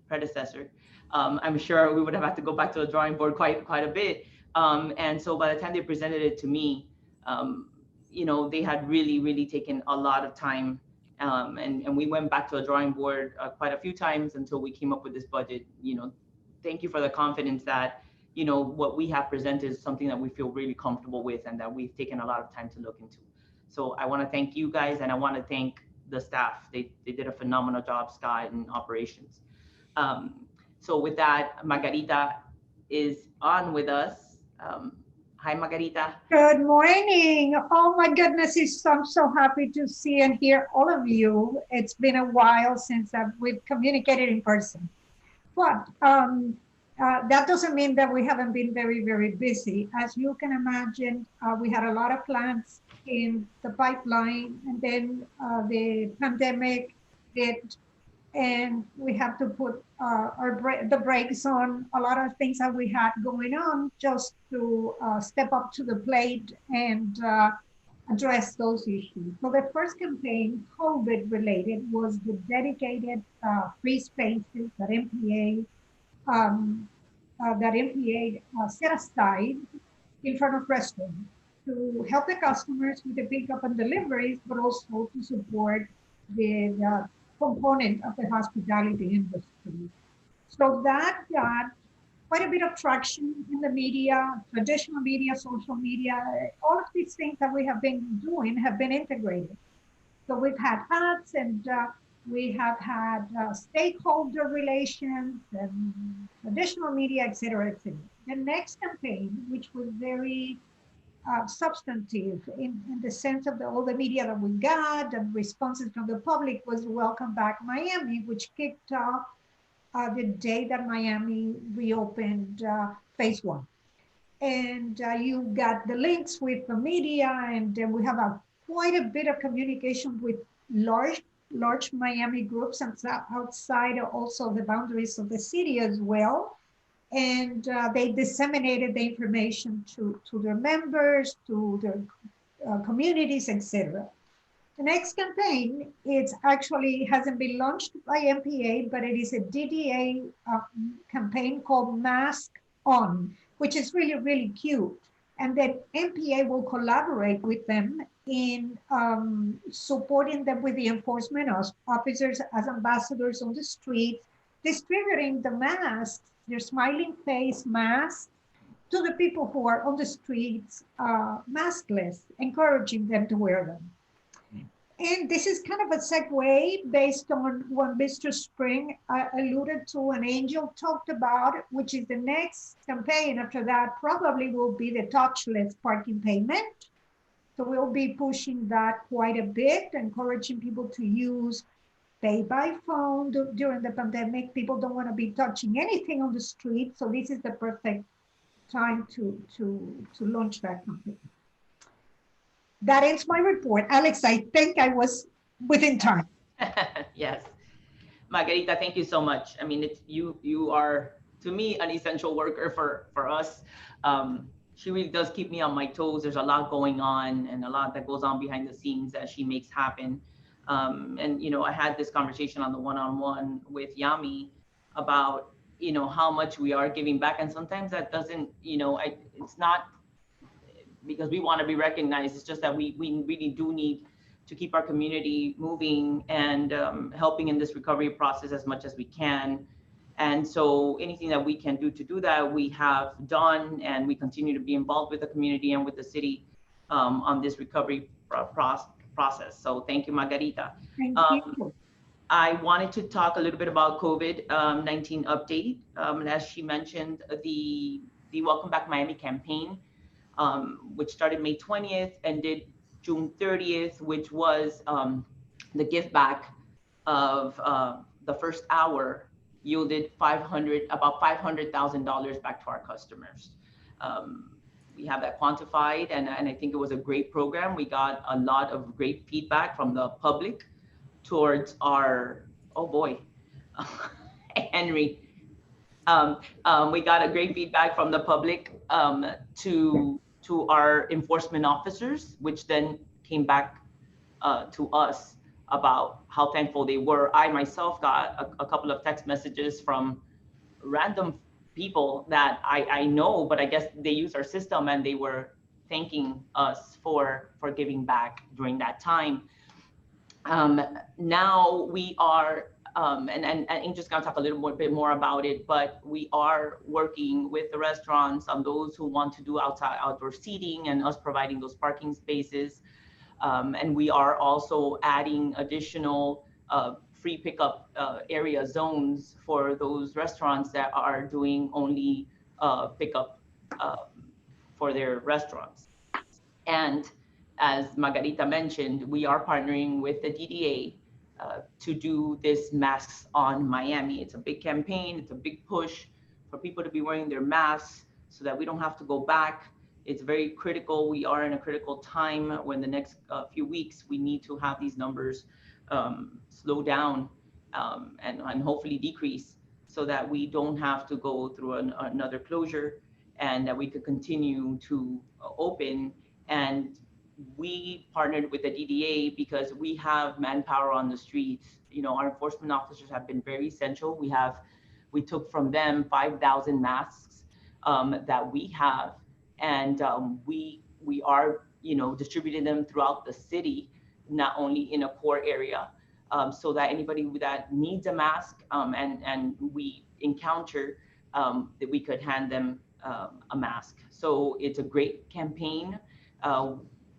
predecessor, I'm sure we would have had to go back to the drawing board quite a bit. And so by the time they presented it to me, they had really taken a lot of time. And we went back to the drawing board quite a few times until we came up with this budget. Thank you for the confidence that, what we have presented is something that we feel really comfortable with and that we've taken a lot of time to look into. So I want to thank you guys, and I want to thank the staff. They did a phenomenal job, Scott, in operations. So with that, Margarita is on with us. Hi, Margarita. Good morning. Oh my goodness, I'm so happy to see and hear all of you. It's been a while since we've communicated in person. But that doesn't mean that we haven't been very, very busy. As you can imagine, we had a lot of plans in the pipeline, and then the pandemic hit, and we have to put the brakes on a lot of things that we had going on just to step up to the plate and address those issues. So the first campaign, COVID related, was the dedicated free spaces that MPA set aside in front of restaurants to help the customers with the pickup and deliveries, but also to support the component of the hospitality industry. So that got quite a bit of traction in the media, traditional media, social media. All of these things that we have been doing have been integrated. So we've had ads, and we have had stakeholder relations and traditional media, et cetera, et cetera. The next campaign, which was very substantive in the sense of all the media that we got and responses from the public, was Welcome Back Miami, which kicked off the day that Miami reopened phase 1. And you got the links with the media, and then we have quite a bit of communication with large Miami groups and outside also the boundaries of the city as well. And they disseminated the information to their members, to their communities, etc. The next campaign, it actually hasn't been launched by MPA, but it is a DDA campaign called Mask On, which is really, really cute. And then MPA will collaborate with them in supporting them with the enforcement officers as ambassadors on the streets, distributing the masks, their smiling face masks, to the people who are on the streets maskless, encouraging them to wear them. And this is kind of a segue based on what Mr. Spring alluded to and Angel talked about, which is the next campaign after that probably will be the touchless parking payment. So we'll be pushing that quite a bit, encouraging people to use pay by phone during the pandemic. People don't want to be touching anything on the street. So this is the perfect time to launch that campaign. That ends my report. Alex, I think I was within time. Yes. Margarita, thank you so much. I mean, you are, to me, an essential worker for us. She really does keep me on my toes. There's a lot going on and a lot that goes on behind the scenes that she makes happen. And, you know, I had this conversation on the one-on-one with Yami about, you know, how much we are giving back. And sometimes that doesn't, you know, it's not because we want to be recognized. It's just that we really do need to keep our community moving and helping in this recovery process as much as we can. And so anything that we can do to do that, we have done, and we continue to be involved with the community and with the city on this recovery process. So thank you, Margarita. Thank you. I wanted to talk a little bit about COVID-19 update. And as she mentioned, the Welcome Back Miami campaign, which started May 20th, ended June 30th, which was the give back of the first hour, yielded about $500,000 back to our customers. We have that quantified, and I think it was a great program. We got a lot of great feedback from the public towards our, oh boy, Henry. We got a great feedback from the public to our enforcement officers, which then came back to us about how thankful they were. I myself got a couple of text messages from random people that I know, but I guess they use our system, and they were thanking us for giving back during that time. Now we are, and Angel's gonna talk a little bit more about it, but we are working with the restaurants on those who want to do outdoor seating and us providing those parking spaces. And we are also adding additional free pickup area zones for those restaurants that are doing only pickup for their restaurants. And as Margarita mentioned, we are partnering with the DDA to do this Masks on Miami. It's a big campaign. It's a big push for people to be wearing their masks so that we don't have to go back. It's very critical. We are in a critical time when the next few weeks we need to have these numbers slow down and hopefully decrease so that we don't have to go through another closure and that we could continue to open. And we partnered with the DDA because we have manpower on the streets. You know, our enforcement officers have been very essential. We took from them 5,000 masks that we have, and we are, you know, distributing them throughout the city, not only in a core area, so that anybody that needs a mask and we encounter that we could hand them a mask. So it's a great campaign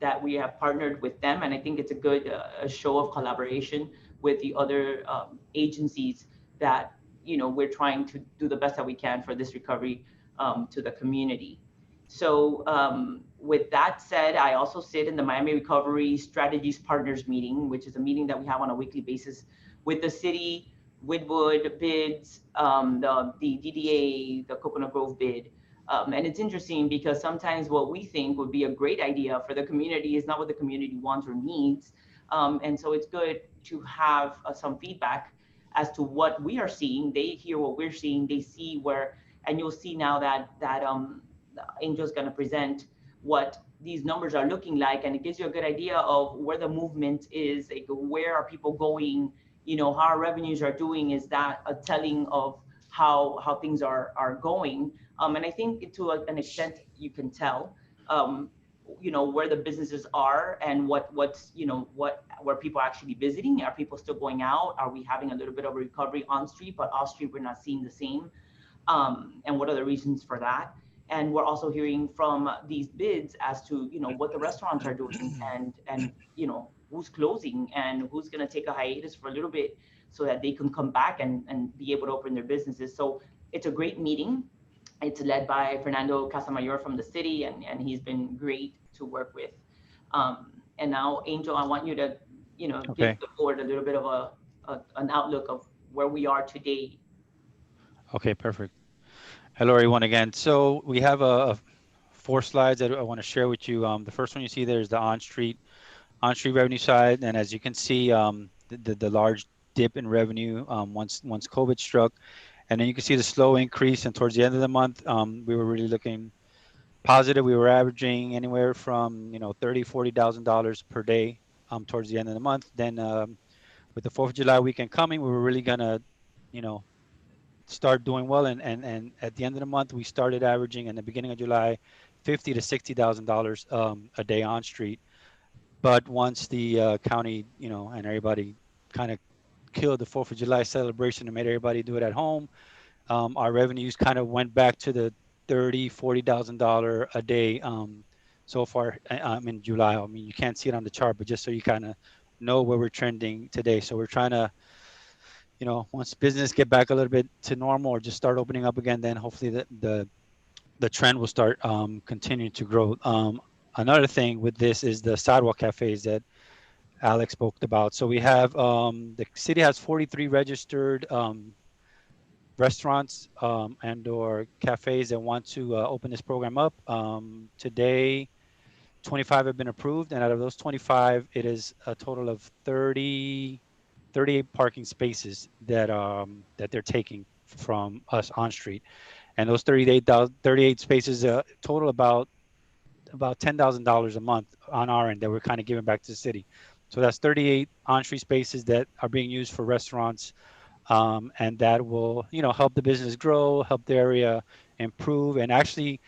that we have partnered with them, and I think it's a good a show of collaboration with the other agencies that, you know, we're trying to do the best that we can for this recovery to the community. So with that said, I also sit in the Miami Recovery Strategies Partners meeting, which is a meeting that we have on a weekly basis with the city, Widwood, BIDS, the DDA, the Coconut Grove BID. And it's interesting because sometimes what we think would be a great idea for the community is not what the community wants or needs. And so it's good to have some feedback as to what we are seeing. They hear what we're seeing, they see where, and you'll see now that Angel's going to present what these numbers are looking like, and it gives you a good idea of where the movement is, like where are people going, you know, how our revenues are doing. Is that a telling of how things are going? And I think to an extent you can tell, you know, where the businesses are and what's, you know, where people are actually visiting. Are people still going out? Are we having a little bit of a recovery on street, but off street we're not seeing the same? And what are the reasons for that? And we're also hearing from these bids as to, you know, what the restaurants are doing and you know, who's closing and who's going to take a hiatus for a little bit so that they can come back and be able to open their businesses. So it's a great meeting. It's led by Fernando Casamayor from the city, and he's been great to work with. And now, Angel, I want you to, you know, give the board a little bit of an outlook of where we are today. Okay, perfect. Hello, everyone again. So we have 4 slides that I want to share with you. The first one you see there is the on-street revenue side, and as you can see, the large dip in revenue once COVID struck, and then you can see the slow increase. And towards the end of the month, we were really looking positive. We were averaging anywhere from, you know, $30,000-$40,000 per day towards the end of the month. Then with the 4th of July weekend coming, we were really gonna, you know, start doing well, and at the end of the month we started averaging in the beginning of July $50,000 to $60,000 a day on street. But once the county, you know, and everybody kind of killed the 4th of July celebration and made everybody do it at home, our revenues kind of went back to the $30,000-$40,000 a day so far in July. I mean, you can't see it on the chart, but just so you kind of know where we're trending today. So we're trying to, you know, once business get back a little bit to normal or just start opening up again, then hopefully the trend will start continuing to grow. Another thing with this is the sidewalk cafes that Alex spoke about. So we have, the city has 43 registered restaurants and or cafes that want to open this program up. Today, 25 have been approved, and out of those 25, it is a total of 38 parking spaces that they're taking from us on street, and those 38 spaces total about $10,000 a month on our end that we're kind of giving back to the city. So that's 38 on street spaces that are being used for restaurants, and that will, you know, help the business grow, help the area improve, and actually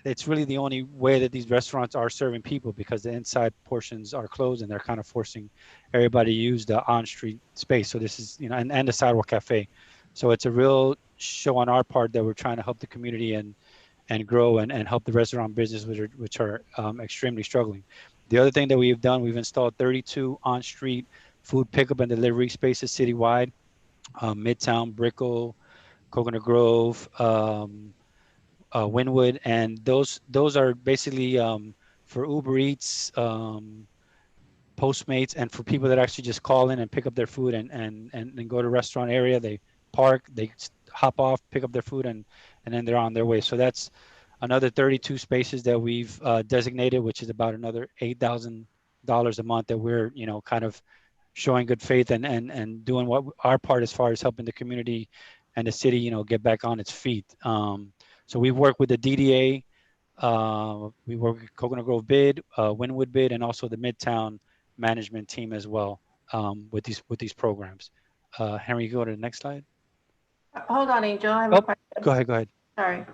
it's really the only way that these restaurants are serving people, because the inside portions are closed and they're kind of forcing everybody to use the on-street space. So this is, you know, and the sidewalk cafe. So it's a real show on our part that we're trying to help the community and grow and help the restaurant business, which are extremely struggling. The other thing that we've done, we've installed 32 on-street food pickup and delivery spaces citywide, Midtown, Brickell, Coconut Grove, Wynwood, and those are basically for Uber Eats, Postmates, and for people that actually just call in and pick up their food and go to restaurant area, they park, they hop off, pick up their food, and then they're on their way. So that's another 32 spaces that we've designated, which is about another $8,000 a month that we're, kind of showing good faith and doing what our part as far as helping the community and the city, get back on its feet. So we work with the DDA, we work with Coconut Grove Bid, Wynwood Bid, and also the Midtown management team as well, with these programs. Henry, go to the next slide. Hold on, Angel, I have Oh, a question. Go ahead. Sorry.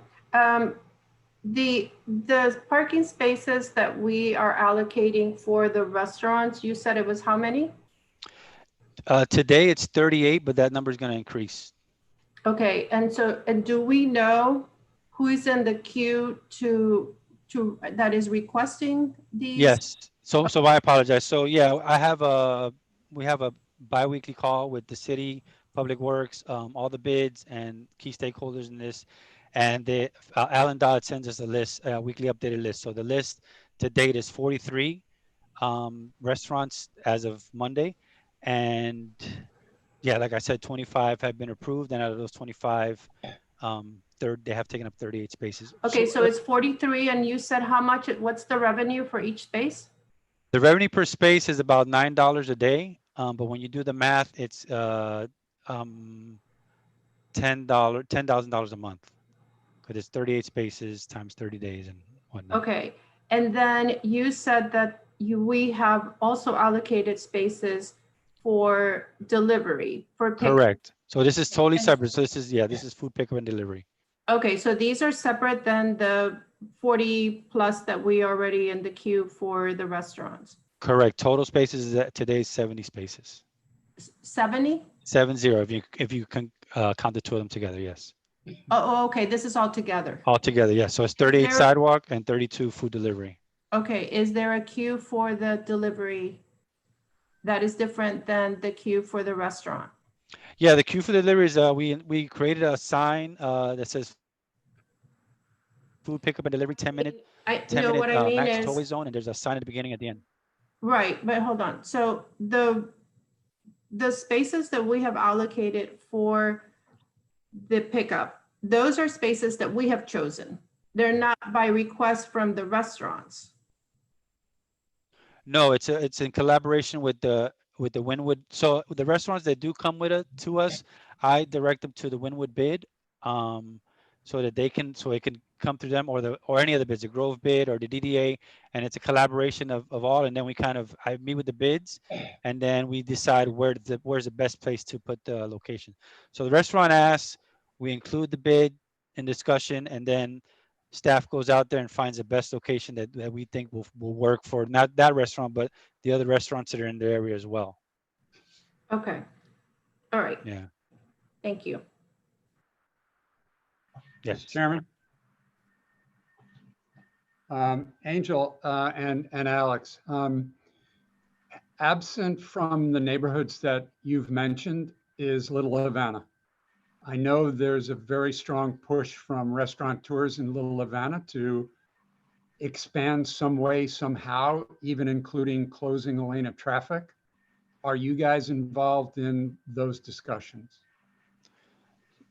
The parking spaces that we are allocating for the restaurants, you said it was how many? Today it's 38, but that number is going to increase. Okay, and do we know who is in the queue to that is requesting these? Yes. So I apologize. So yeah, we have a bi-weekly call with the city, Public Works, all the bids and key stakeholders in this. And Alan Dodd sends us a list, a weekly updated list. So the list to date is 43 restaurants as of Monday. And yeah, like I said, 25 have been approved. And out of those 25, they have taken up 38 spaces. Okay, so it's 43, and you said how much, what's the revenue for each space? The revenue per space is about $9 a day. But when you do the math, it's $10,000 a month. Because it's 38 spaces times 30 days and whatnot. Okay, and then you said that we have also allocated spaces for delivery, for pickup. Correct. So this is totally separate. So this is food pickup and delivery. Okay, so these are separate than the 40 plus that we already in the queue for the restaurants. Correct. Total spaces is today's 70 spaces. 70? 70 if you can count the two of them together, yes. Oh, okay, this is all together. All together, yes. So it's 38 sidewalk and 32 food delivery. Okay, is there a queue for the delivery that is different than the queue for the restaurant? Yeah, the queue for delivery is we created a sign that says food pickup and delivery 10 minute. I know what I mean max is tollway zone, and there's a sign at the beginning at the end. right, but hold on. So the spaces that we have allocated for the pickup, those are spaces that we have chosen. They're not by request from the restaurants. No, it's in collaboration with the Wynwood. So the restaurants that do come with it to us, I direct them to the Wynwood Bid, so that it can come through them or any of the bids, the Grove Bid or the DDA, and it's a collaboration of all. And then I meet with the bids, and then we decide where's the best place to put the location. So the restaurant asks, we include the bid in discussion, and then staff goes out there and finds the best location that we think will work for not that restaurant, but the other restaurants that are in the area as well. Okay. All right. Yeah. Thank you. Yes. Mr. Chairman. Angel and Alex, absent from the neighborhoods that you've mentioned is Little Havana. I know there's a very strong push from restaurateurs in Little Havana to expand some way, somehow, even including closing a lane of traffic. Are you guys involved in those discussions?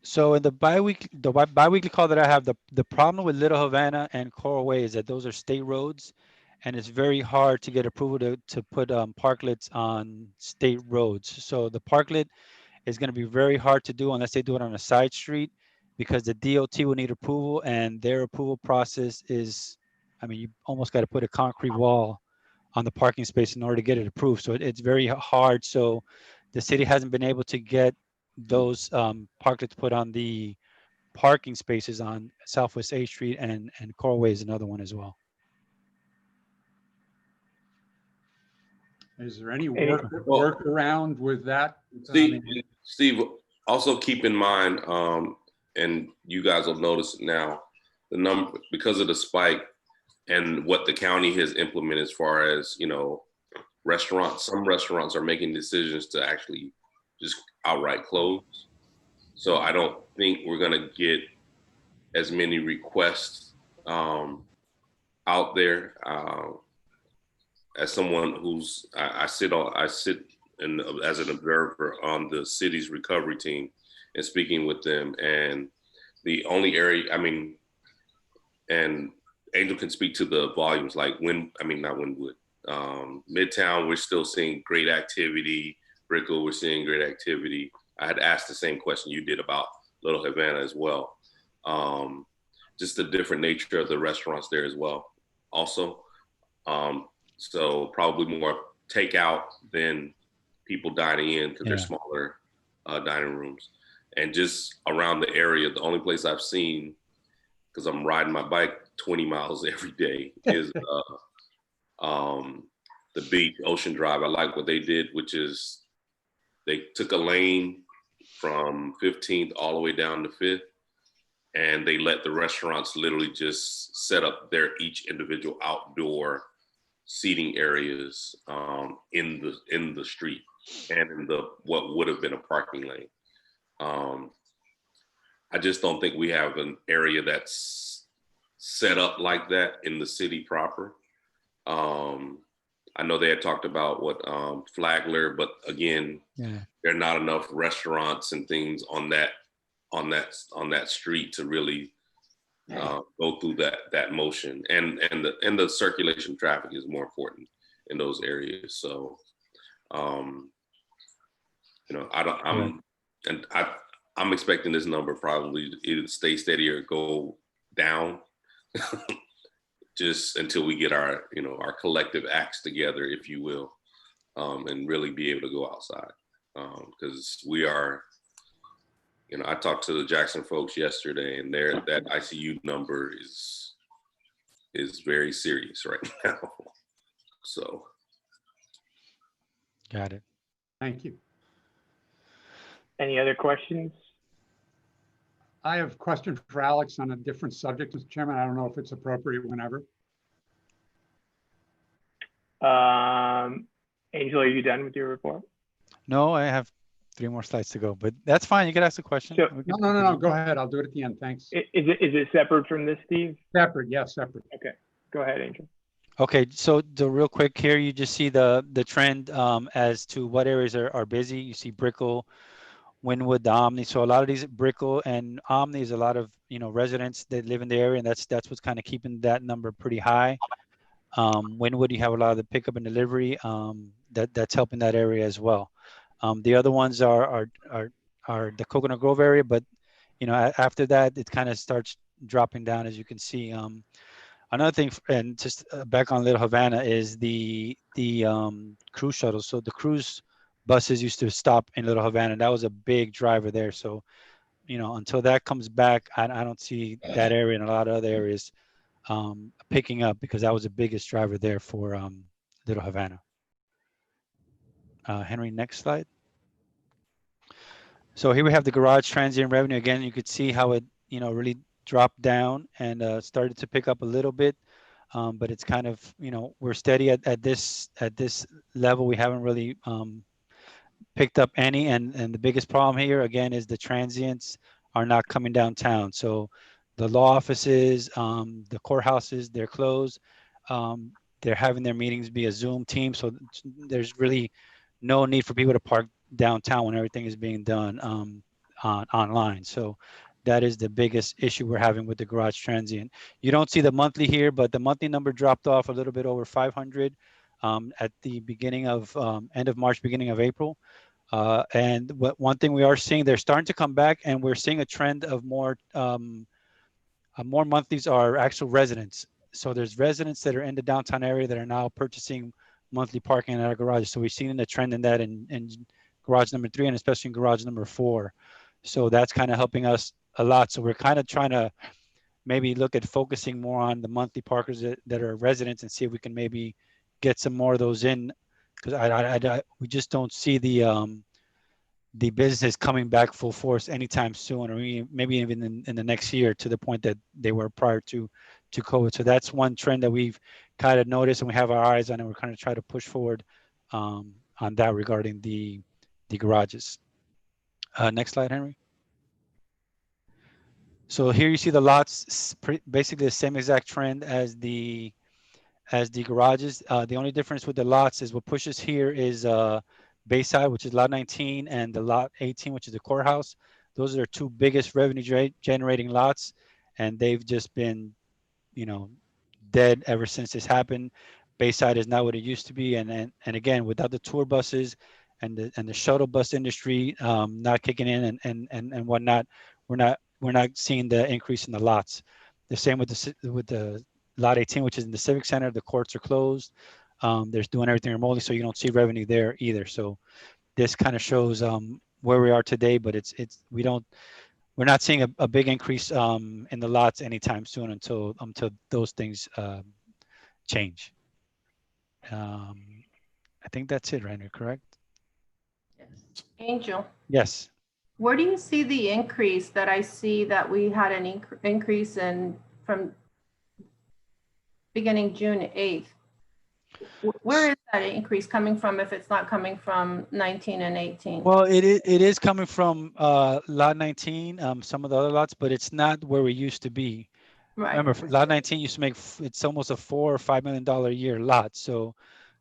So in the bi-weekly call that I have, the problem with Little Havana and Coral Way is that those are state roads, and it's very hard to get approval to put parklets on state roads. So the parklet is going to be very hard to do unless they do it on a side street, because the DOT will need approval, and their approval process is, you almost got to put a concrete wall on the parking space in order to get it approved. So it's very hard. So the city hasn't been able to get those parklets put on the parking spaces on Southwest A Street, and Coral Way is another one as well. Is there any workaround with that? Steve, also keep in mind, and you guys will notice it now, the number, because of the spike and what the county has implemented as far as, restaurants, some restaurants are making decisions to actually just outright close. So I don't think we're gonna get as many requests out there. as someone who's, I sit as an observer on the city's recovery team and speaking with them. And the only area, I mean, and Angel can speak to the volumes, like not Wynwood. Midtown, we're still seeing great activity. Brickell, we're seeing great activity. I had asked the same question you did about Little Havana as well. Just the different nature of the restaurants there as well. Also, so probably more takeout than people dining in because they're smaller dining rooms. And just around the area, the only place I've seen, because I'm riding my bike 20 miles every day, is the beach, Ocean Drive. I like what they did, which is they took a lane from 15th all the way down to 5th, and they let the restaurants literally just set up their each individual outdoor seating areas in the street and in the what would have been a parking lane. I just don't think we have an area that's set up like that in the city proper. I know they had talked about what Flagler, but again, there are not enough restaurants and things on that street to really go through that motion, and the circulation traffic is more important in those areas. So, I'm expecting this number probably either stay steady or go down, just until we get our collective acts together, if you will, and really be able to go outside, because we are. I talked to the Jackson folks yesterday, and that ICU number is very serious right now. So, got it. Thank you. Any other questions? I have a question for Alex on a different subject, Mr. Chairman. I don't know if it's appropriate whenever. Angel, are you done with your report? No, I have 3 more slides to go, but that's fine. You can ask the question. Sure. No. Go ahead. I'll do it at the end. Thanks. Is it separate from this, Steve? Separate. Yes, separate. Okay. Go ahead, Angel. Okay, so the real quick here, you just see the trend as to what areas are busy. You see Brickell, Wynwood, the Omni. So a lot of these Brickell and Omni is a lot of residents that live in the area, and that's what's kind of keeping that number pretty high. Wynwood, you have a lot of the pickup and delivery that's helping that area as well. The other ones are the Coconut Grove area, but after that it kind of starts dropping down, as you can see. Another thing, and just back on Little Havana, is the cruise shuttles. So the cruise buses used to stop in Little Havana. That was a big driver there. So, until that comes back, I don't see that area and a lot of other areas picking up, because that was the biggest driver there for Little Havana. Henry, next slide. So here we have the garage transient revenue. Again, you could see how it, really dropped down and started to pick up a little bit, but it's kind of, we're steady at this level. We haven't really picked up any, and the biggest problem here again is the transients are not coming downtown. So the law offices, the courthouses, they're closed. They're having their meetings via Zoom team, so there's really no need for people to park downtown when everything is being done online. So that is the biggest issue we're having with the garage transient. You don't see the monthly here, but the monthly number dropped off a little bit over 500 at the beginning of end of March, beginning of April. And one thing we are seeing, they're starting to come back, and we're seeing a trend of more monthlies are actual residents. So there's residents that are in the downtown area that are now purchasing monthly parking in our garages. So we've seen a trend in that in garage number 3, and especially in garage number 4. So that's kind of helping us a lot. So we're kind of trying to maybe look at focusing more on the monthly parkers that are residents, and see if we can maybe get some more of those in, because we just don't see the business coming back full force anytime soon, or maybe even in the next year, to the point that they were prior to COVID. So that's one trend that we've kind of noticed, and we have our eyes on, and we're kind of trying to push forward on that regarding the garages. Next slide, Henry. So here you see the lots, basically the same exact trend as the as the garages. The only difference with the lots is what pushes here is Bayside, which is lot 19, and the lot 18, which is the courthouse. Those are their two biggest revenue generating lots, and they've just been, you know, dead ever since this happened. Bayside is not what it used to be, and again, without the tour buses and the shuttle bus industry not kicking in and whatnot, we're not seeing the increase in the lots. The same with the lot 18, which is in the Civic Center. The courts are closed. They're doing everything remotely, so you don't see revenue there either. So this kind of shows where we are today, but we're not seeing a big increase in the lots anytime soon until those things change. I think that's it, Rainer, correct? Angel, Yes. where do you see the increase that I see that we had an increase in from beginning June 8th? Where is that increase coming from if it's not coming from 19 and 18? Well, it is coming from lot 19, some of the other lots, but it's not where we used to be. Right. Remember, lot 19 used to make, it's almost a $4 or $5 million a year lot. So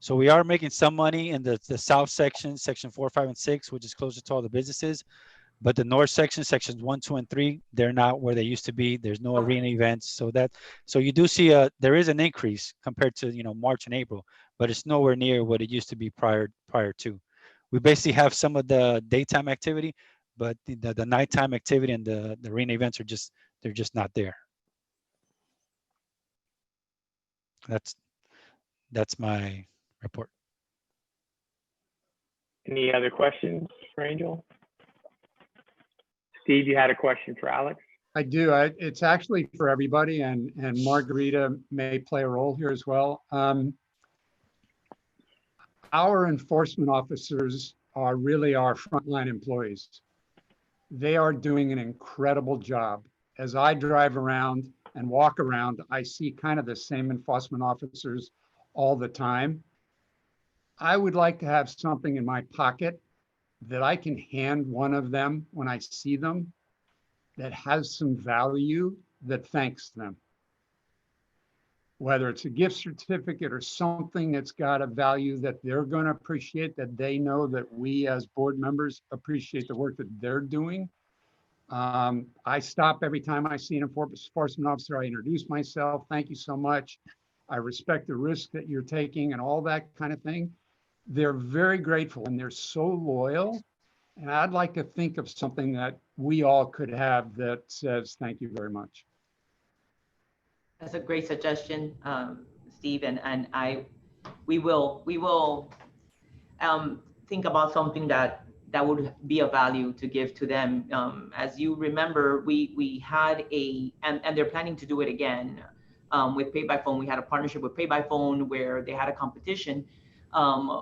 we are making some money in the south section, section 4, 5, and 6, which is closer to all the businesses. But the north section, sections 1, 2, and 3, they're not where they used to be. There's no arena events. So you do see there is an increase compared to, you know, March and April, but it's nowhere near what it used to be prior to. We basically have some of the daytime activity, but the nighttime activity and the arena events they're just not there. That's my report. Any other questions for Angel? Steve, you had a question for Alex? I do. It's actually for everybody, and Margarita may play a role here as well. Our enforcement officers are really our frontline employees. They are doing an incredible job. As I drive around and walk around, I see kind of the same enforcement officers all the time. I would like to have something in my pocket that I can hand one of them when I see them that has some value that thanks them. Whether it's a gift certificate or something that's got a value that they're going to appreciate, that they know that we as board members appreciate the work that they're doing. I stop every time I see an enforcement officer. I introduce myself. Thank you so much. I respect the risk that you're taking and all that kind of thing. They're very grateful and they're so loyal. And I'd like to think of something that we all could have that says, thank you very much. That's a great suggestion, Steve, and we will think about something that would be of value to give to them. As you remember, we had and they're planning to do it again with Pay by Phone. We had a partnership with Pay by Phone where they had a competition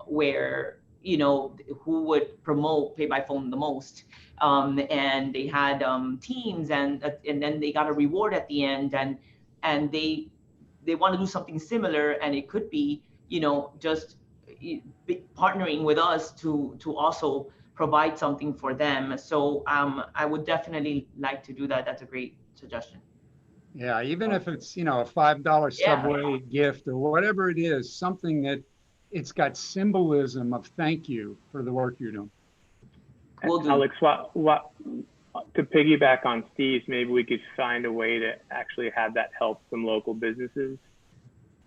where, you know, who would promote Pay by Phone the most, and they had teams, and then they got a reward at the end, and they want to do something similar, and it could be, you know, just partnering with us to also provide something for them. So I would definitely like to do that. That's a great suggestion. Yeah, even if it's, you know, a $5 Subway gift or whatever it is, something that it's got symbolism of thank you for the work you're doing. We'll do. Alex, what to piggyback on Steve's, maybe we could find a way to actually have that help some local businesses,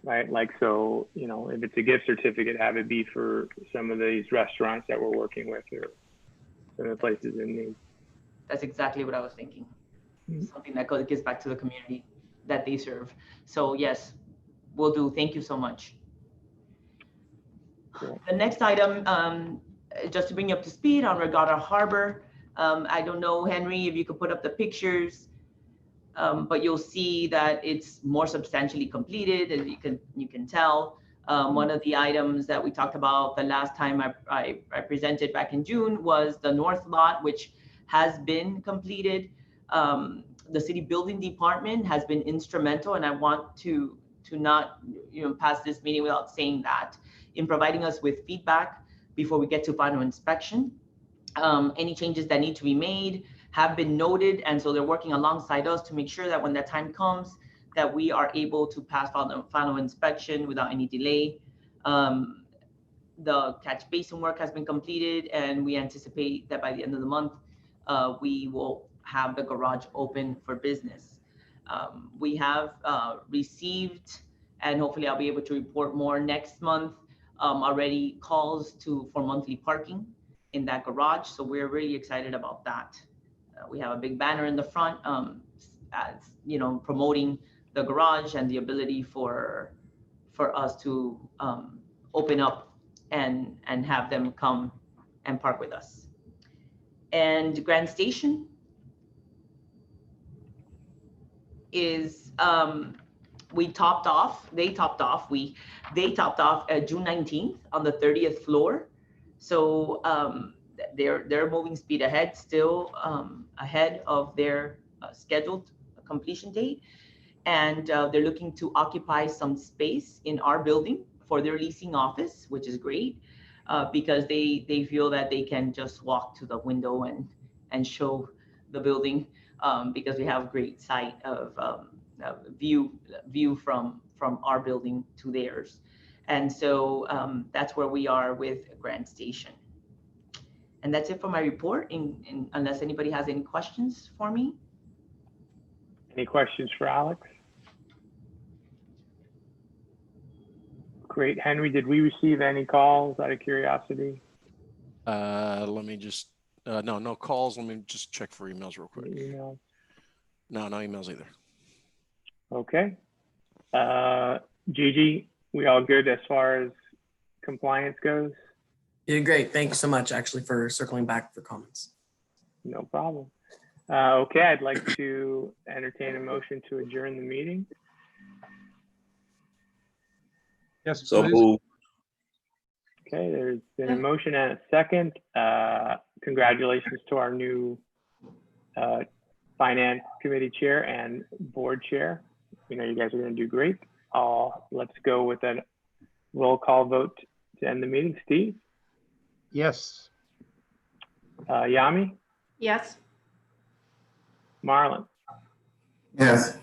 right? Like, so, you know, if it's a gift certificate, have it be for some of these restaurants that we're working with or some of the places in need. That's exactly what I was thinking. Something that gives back to the community that they serve. So yes, we'll do. Thank you so much. Cool. The next item, just to bring you up to speed on Regatta Harbor. I don't know, Henry, if you could put up the pictures, but you'll see that it's more substantially completed, as you can tell. One of the items that we talked about the last time I presented back in June was the north lot, which has been completed. The city building department has been instrumental, and I want to not, you know, pass this meeting without saying that, in providing us with feedback before we get to final inspection. Any changes that need to be made have been noted, and so they're working alongside us to make sure that when that time comes, that we are able to pass final inspection without any delay. The catch basin work has been completed, and we anticipate that by the end of the month, we will have the garage open for business. We have received, and hopefully I'll be able to report more next month, already calls for monthly parking in that garage. So we're really excited about that. We have a big banner in the front, as you know, promoting the garage and the ability for us to open up and have them come and park with us. And Grand Station is they topped off June 19th on the 30th floor. So they're moving speed ahead, still ahead of their scheduled completion date. And they're looking to occupy some space in our building for their leasing office, which is great, because they feel that they can just walk to the window and show the building, because we have great sight of view from our building to theirs. And so that's where we are with Grand Station. And that's it for my report, unless anybody has any questions for me. Any questions for Alex? Great. Henry, did we receive any calls out of curiosity? Let me just, no calls. Let me just check for emails real quick. Emails? No emails either. Okay. Gigi, we all good as far as compliance goes? You did great. Thank you so much, actually, for circling back for comments. No problem. Okay, I'd like to entertain a motion to adjourn the meeting. Yes, So please. moved. Okay, there's been a motion and a second. Congratulations to our new Finance Committee Chair and Board Chair. You know, you guys are going to do great. Let's go with a roll call vote to end the meeting. Steve? Yes. Yami? Yes. Marlon? Yes.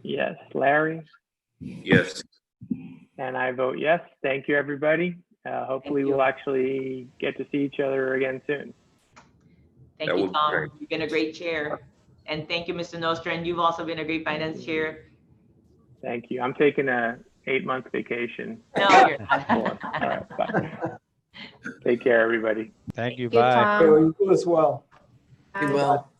Yes. Larry? Yes. And I vote yes. Thank you, everybody. Hopefully Thank you. we'll actually get to see each other again soon. Thank That you, would be Tom. great. You've been a great chair. And thank you, Mr. Nostra. And you've also been a great finance chair. Thank you. I'm taking a 8-month vacation. No, you're not. All right, bye. Take care, everybody. Thank you. Good Bye. time. You as well. Bye. Be well.